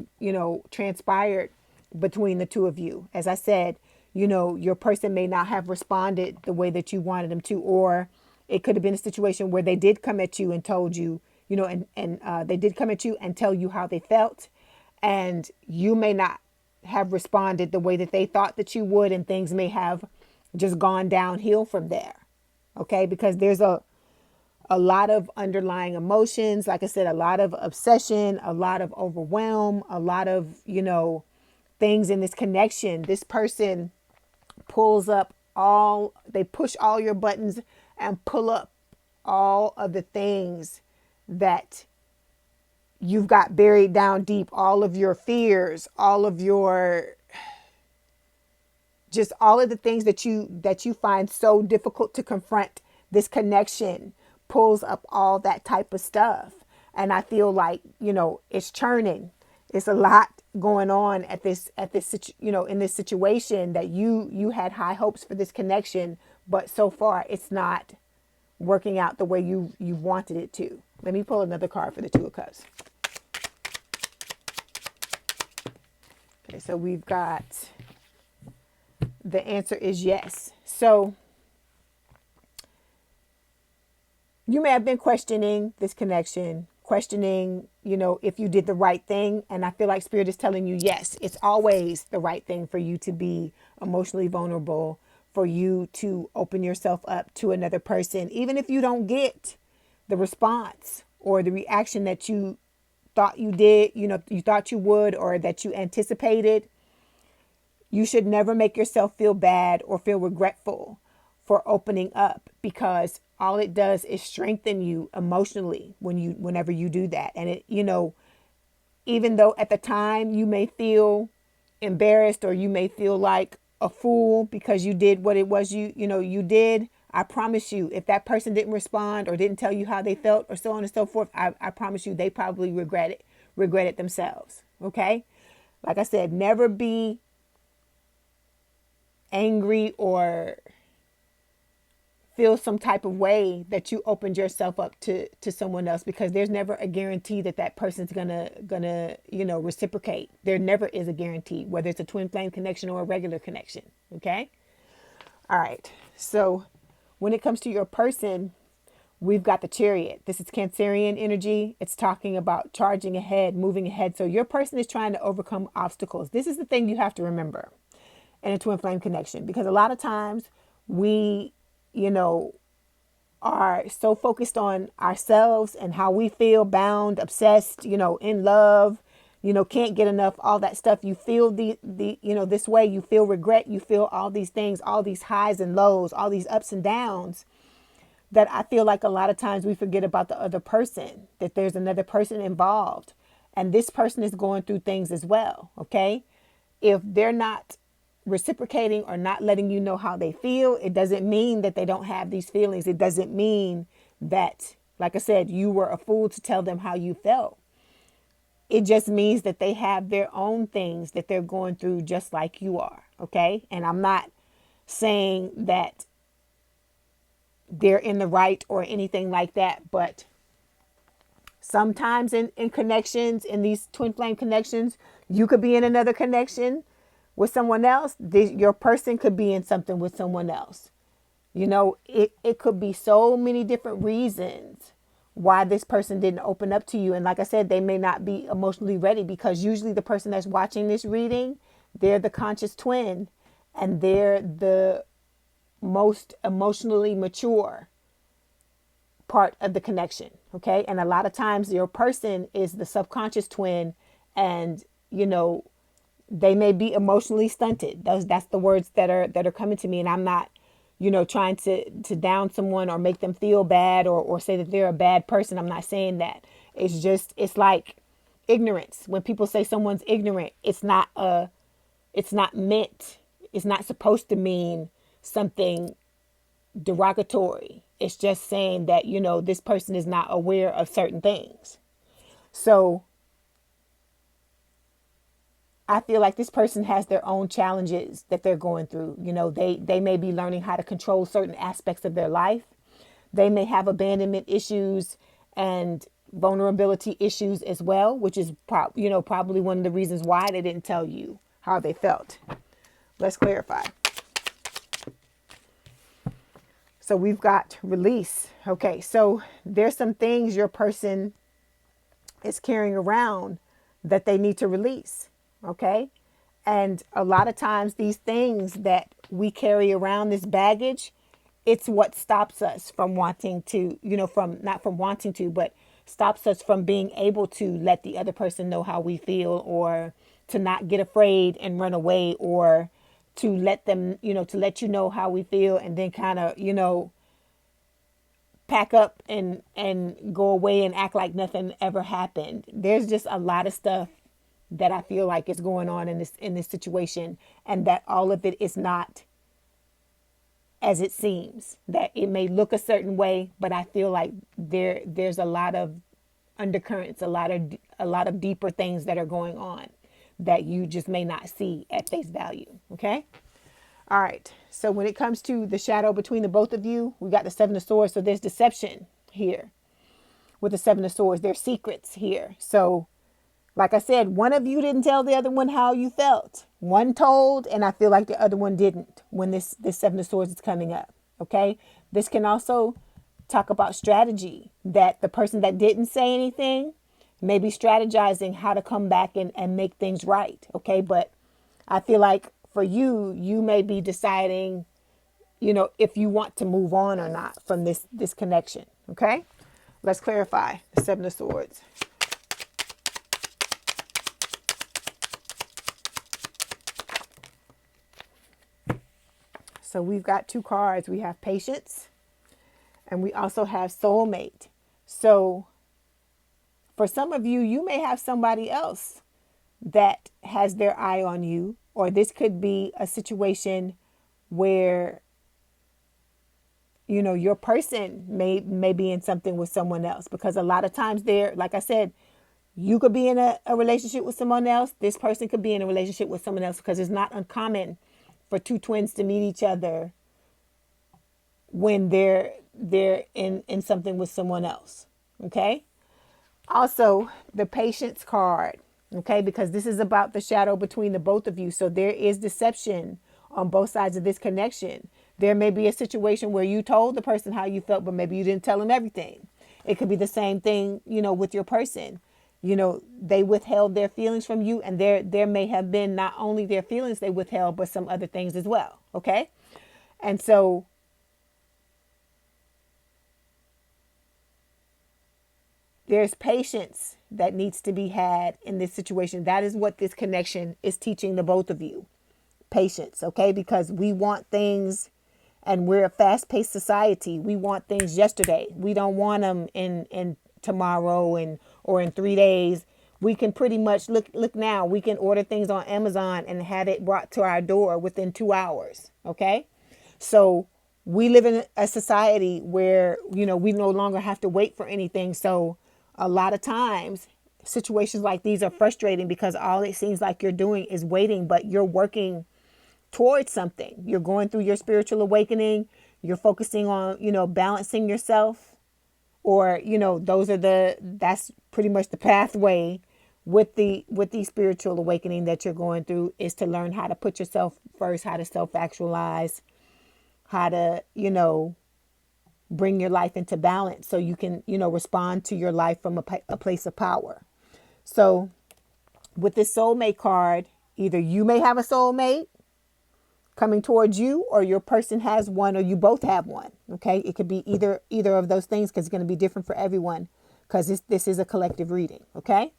transpired between the two of you. As I said, your person may not have responded the way that you wanted them to, or it could have been a situation where they did come at you and told you, they did come at you and tell you how they felt, and you may not have responded the way that they thought that you would, and things may have just gone downhill from there. Okay, because there's a lot of underlying emotions. Like I said, a lot of obsession, a lot of overwhelm, a lot of, things in this connection. This person they push all your buttons and pull up all of the things that you've got buried down deep, all of your fears, all of the things that you find so difficult to confront. This connection pulls up all that type of stuff. And I feel like, it's churning. It's a lot going on in this situation, that you had high hopes for this connection, but so far it's not working out the way you wanted it to. Let me pull another card for the Two of Cups. Okay, so we've got, the answer is yes. So you may have been questioning this connection, questioning, if you did the right thing. And I feel like Spirit is telling you, yes, it's always the right thing for you to be emotionally vulnerable, for you to open yourself up to another person, even if you don't get the response or the reaction that you thought you did, you thought you would, or that you anticipated. You should never make yourself feel bad or feel regretful for opening up, because all it does is strengthen you emotionally whenever you do that. And it, even though at the time you may feel embarrassed, or you may feel like a fool because you did what it was you did, I promise you, if that person didn't respond or didn't tell you how they felt, or so on and so forth, I promise you they probably regret it themselves. Okay? Like I said, never be angry or feel some type of way that you opened yourself up to someone else, because there's never a guarantee that person's gonna reciprocate. There never is a guarantee, whether it's a twin flame connection or a regular connection. Okay. All right. So when it comes to your person, we've got the Chariot. This is Cancerian energy. It's talking about charging ahead, moving ahead. So your person is trying to overcome obstacles. This is the thing you have to remember in a twin flame connection, because a lot of times we, you know, are so focused on ourselves and how we feel, bound, obsessed, you know, in love, you know, can't get enough, all that stuff. You feel you know, this way, you feel regret, you feel all these things, all these highs and lows, all these ups and downs, that I feel like a lot of times we forget about the other person, that there's another person involved. And this person is going through things as well. Okay. If they're not reciprocating or not letting you know how they feel, it doesn't mean that they don't have these feelings. It doesn't mean that, like I said, you were a fool to tell them how you felt. It just means that they have their own things that they're going through just like you are. Okay. And I'm not saying that they're in the right or anything like that, but sometimes in connections, in these twin flame connections, you could be in another connection with someone else. Your person could be in something with someone else. You know, it could be so many different reasons why this person didn't open up to you. And like I said, they may not be emotionally ready, because usually the person that's watching this reading, they're the conscious twin, and they're the most emotionally mature part of the connection. Okay. And a lot of times your person is the subconscious twin, and, you know, they may be emotionally stunted. That's the words that are coming to me. And I'm not, you know, trying to down someone or make them feel bad, or say that they're a bad person. I'm not saying that. It's just, it's like ignorance. When people say someone's ignorant, it's not meant, it's not supposed to mean something derogatory. It's just saying that, you know, this person is not aware of certain things. So I feel like this person has their own challenges that they're going through. You know, they may be learning how to control certain aspects of their life. They may have abandonment issues and vulnerability issues as well, which is probably one of the reasons why they didn't tell you how they felt. Let's clarify. So we've got release. Okay, so there's some things your person is carrying around that they need to release. Okay, and a lot of times these things that we carry around, this baggage, it's what stops us from wanting to, you know, not from wanting to, but stops us from being able to let the other person know how we feel, or to not get afraid and run away, or to let them, you know, to let you know how we feel and then kind of, you know, pack up and go away and act like nothing ever happened. There's just a lot of stuff that I feel like is going on in this situation, and that all of it is not as it seems. That it may look a certain way, but I feel like there's a lot of undercurrents, a lot of deeper things that are going on that you just may not see at face value. Okay. All right. So when it comes to the shadow between the both of you, we got the Seven of Swords. So there's deception here with the Seven of Swords. There's secrets here. So like I said, one of you didn't tell the other one how you felt. One told, and I feel like the other one didn't when this Seven of Swords is coming up. Okay. This can also talk about strategy, that the person that didn't say anything may be strategizing how to come back and make things right. Okay. But I feel like for you, you may be deciding, you know, if you want to move on or not from this connection. Okay. Let's clarify the Seven of Swords. So we've got two cards. We have Patience, and we also have Soulmate. So for some of you, you may have somebody else that has their eye on you, or this could be a situation where, you know, your person may be in something with someone else, because a lot of times like I said, you could be in a relationship with someone else. This person could be in a relationship with someone else, because it's not uncommon for two twins to meet each other when they're in something with someone else. Okay. Also, the Patience card. Okay. Because this is about the shadow between the both of you. So there is deception on both sides of this connection. There may be a situation where you told the person how you felt, but maybe you didn't tell them everything. It could be the same thing, with your person. They withheld their feelings from you, and there may have been not only their feelings they withheld, but some other things as well. Okay. And so there's patience that needs to be had in this situation. That is what this connection is teaching the both of you. Patience, okay? Because we want things, and we're a fast-paced society. We want things yesterday. We don't want them in tomorrow or in 3 days. We can pretty much look now. We can order things on Amazon and have it brought to our door within 2 hours, okay? So we live in a society where, we no longer have to wait for anything. So a lot of times situations like these are frustrating because all it seems like you're doing is waiting, but you're working towards something. You're going through your spiritual awakening. You're focusing on, balancing yourself, or, that's pretty much the pathway with the spiritual awakening that you're going through, is to learn how to put yourself first, how to self-actualize, how to, bring your life into balance so you can, respond to your life from a place of power. So with this soulmate card, either you may have a soulmate coming towards you, or your person has one, or you both have one. Okay. It could be either of those things, because it's going to be different for everyone, because this is a collective reading. Okay.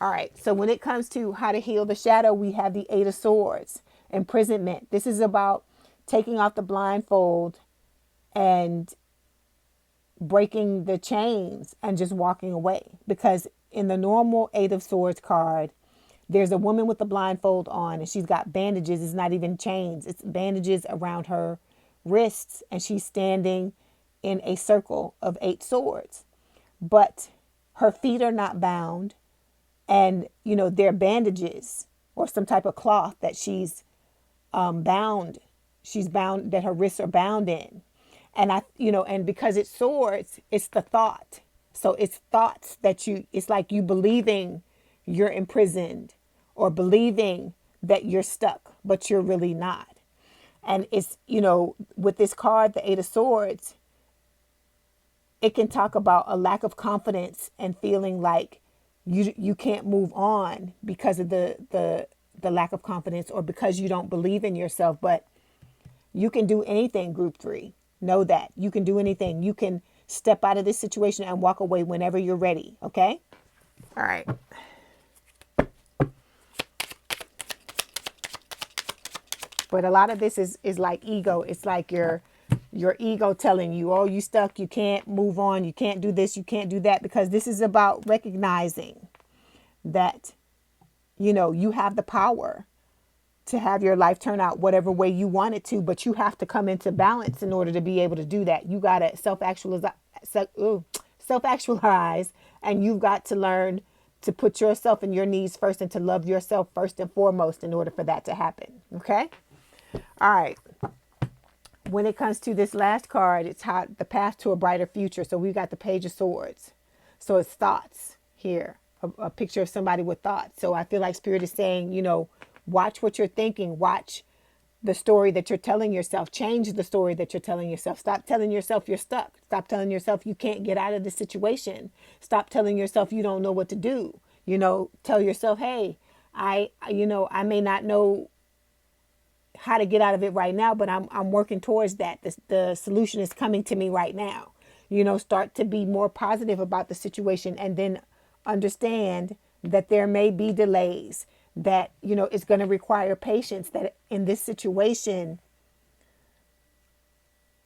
All right. So when it comes to how to heal the shadow, we have the 8 of Swords, imprisonment. This is about taking off the blindfold and breaking the chains and just walking away. Because in the normal 8 of Swords card, there's a woman with a blindfold on, and she's got bandages. It's not even chains. It's bandages around her wrists, and she's standing in a circle of 8 swords. But her feet are not bound, and, they're bandages or some type of cloth that she's bound. She's bound, that her wrists are bound in. And and because it's swords, it's the thought. So it's thoughts that it's like you believing you're imprisoned, or believing that you're stuck, but you're really not. And it's, with this card, the 8 of Swords, it can talk about a lack of confidence and feeling like you can't move on because of the lack of confidence, or because you don't believe in yourself. But you can do anything, group 3. Know that you can do anything. You can step out of this situation and walk away whenever you're ready. Okay. All right. But a lot of this is like ego. It's like your ego telling you, oh, you stuck, you can't move on, you can't do this, you can't do that. Because this is about recognizing that, you have the power to have your life turn out whatever way you want it to, but you have to come into balance in order to be able to do that. You got to self-actualize, and you've got to learn to put yourself and your needs first, and to love yourself first and foremost in order for that to happen. Okay. All right. When it comes to this last card, it's the path to a brighter future. So we've got the Page of Swords. So it's thoughts here, a picture of somebody with thoughts. So I feel like Spirit is saying, watch what you're thinking. Watch the story that you're telling yourself. Change the story that you're telling yourself. Stop telling yourself you're stuck. Stop telling yourself you can't get out of this situation. Stop telling yourself you don't know what to do. Tell yourself, hey, I may not know how to get out of it right now, but I'm working towards that. The solution is coming to me right now. Start to be more positive about the situation, and then understand that there may be delays, that, it's going to require patience, that in this situation,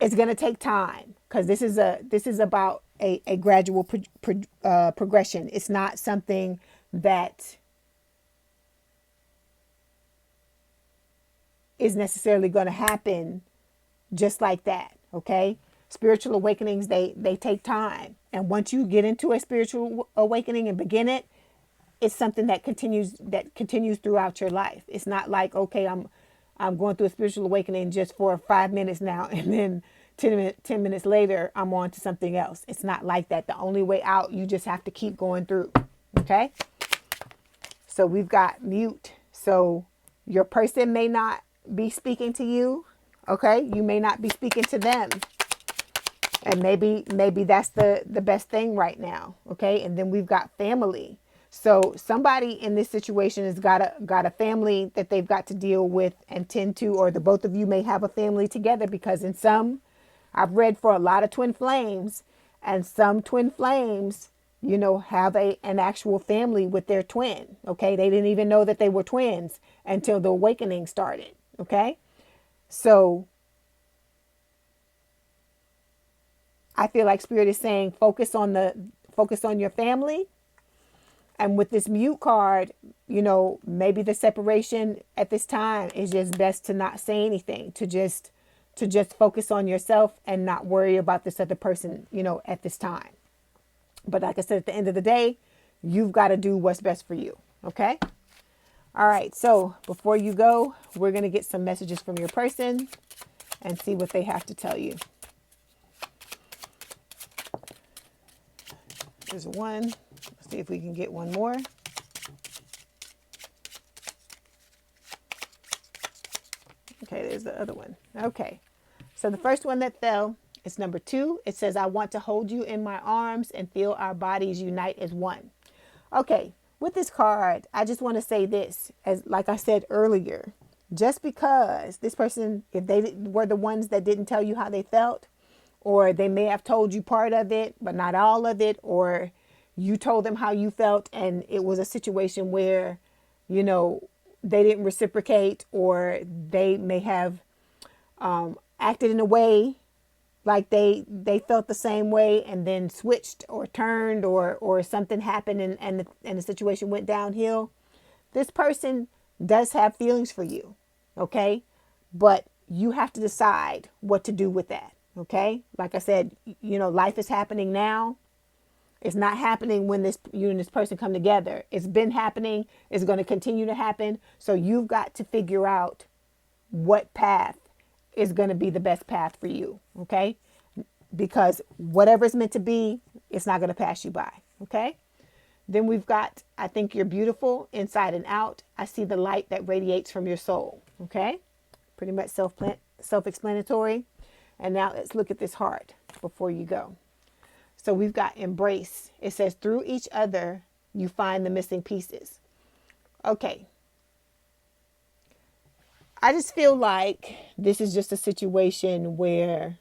it's going to take time, because this is about a gradual progression. It's not something that is necessarily going to happen just like that. Okay. Spiritual awakenings, they take time. And once you get into a spiritual awakening and begin it, it's something that continues throughout your life. It's not like, okay, I'm going through a spiritual awakening just for 5 minutes now, and then 10 minutes later, I'm on to something else. It's not like that. The only way out, you just have to keep going through. Okay. So we've got mute. So your person may not be speaking to you. Okay. You may not be speaking to them. And maybe that's the best thing right now. Okay. And then we've got family. So somebody in this situation has got a family that they've got to deal with and tend to, or the both of you may have a family together, because in some, I've read for a lot of twin flames, and some twin flames, have an actual family with their twin. Okay. They didn't even know that they were twins until the awakening started. Okay. So I feel like Spirit is saying focus on your family. And with this mute card, maybe the separation at this time is just best to not say anything, to just focus on yourself and not worry about this other person, at this time. But like I said, at the end of the day, you've got to do what's best for you. Okay. All right. So before you go, we're going to get some messages from your person and see what they have to tell you. There's one. Let's see if we can get one more. Okay, there's the other one. Okay. So the first one that fell is number 2. It says, I want to hold you in my arms and feel our bodies unite as one. Okay. With this card, I just want to say this, as like I said earlier, just because this person, if they were the ones that didn't tell you how they felt, or they may have told you part of it, but not all of it, or you told them how you felt and it was a situation where, they didn't reciprocate, or they may have acted in a way like they felt the same way and then switched or turned, or something happened and the situation went downhill. This person does have feelings for you. Okay. But you have to decide what to do with that. Okay. Like I said, life is happening now. It's not happening when you and this person come together. It's been happening. It's going to continue to happen. So you've got to figure out what path is going to be the best path for you. Okay. Because whatever it's meant to be, it's not going to pass you by. Okay. Then we've got, I think you're beautiful inside and out. I see the light that radiates from your soul. Okay. Pretty much self-explanatory. And now let's look at this heart before you go. So we've got embrace. It says, through each other, you find the missing pieces. Okay. I just feel like this is just a situation where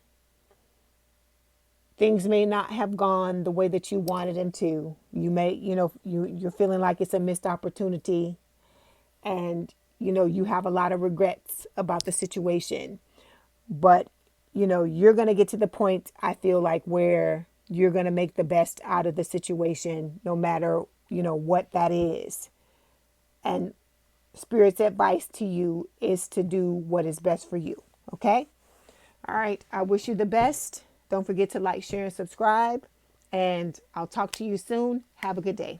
things may not have gone the way that you wanted them to. You may, you're feeling like it's a missed opportunity, and, you have a lot of regrets about the situation. But, you're going to get to the point, I feel like, where you're going to make the best out of the situation, no matter, what that is. And Spirit's advice to you is to do what is best for you. Okay. All right. I wish you the best. Don't forget to like, share, and subscribe. And I'll talk to you soon. Have a good day.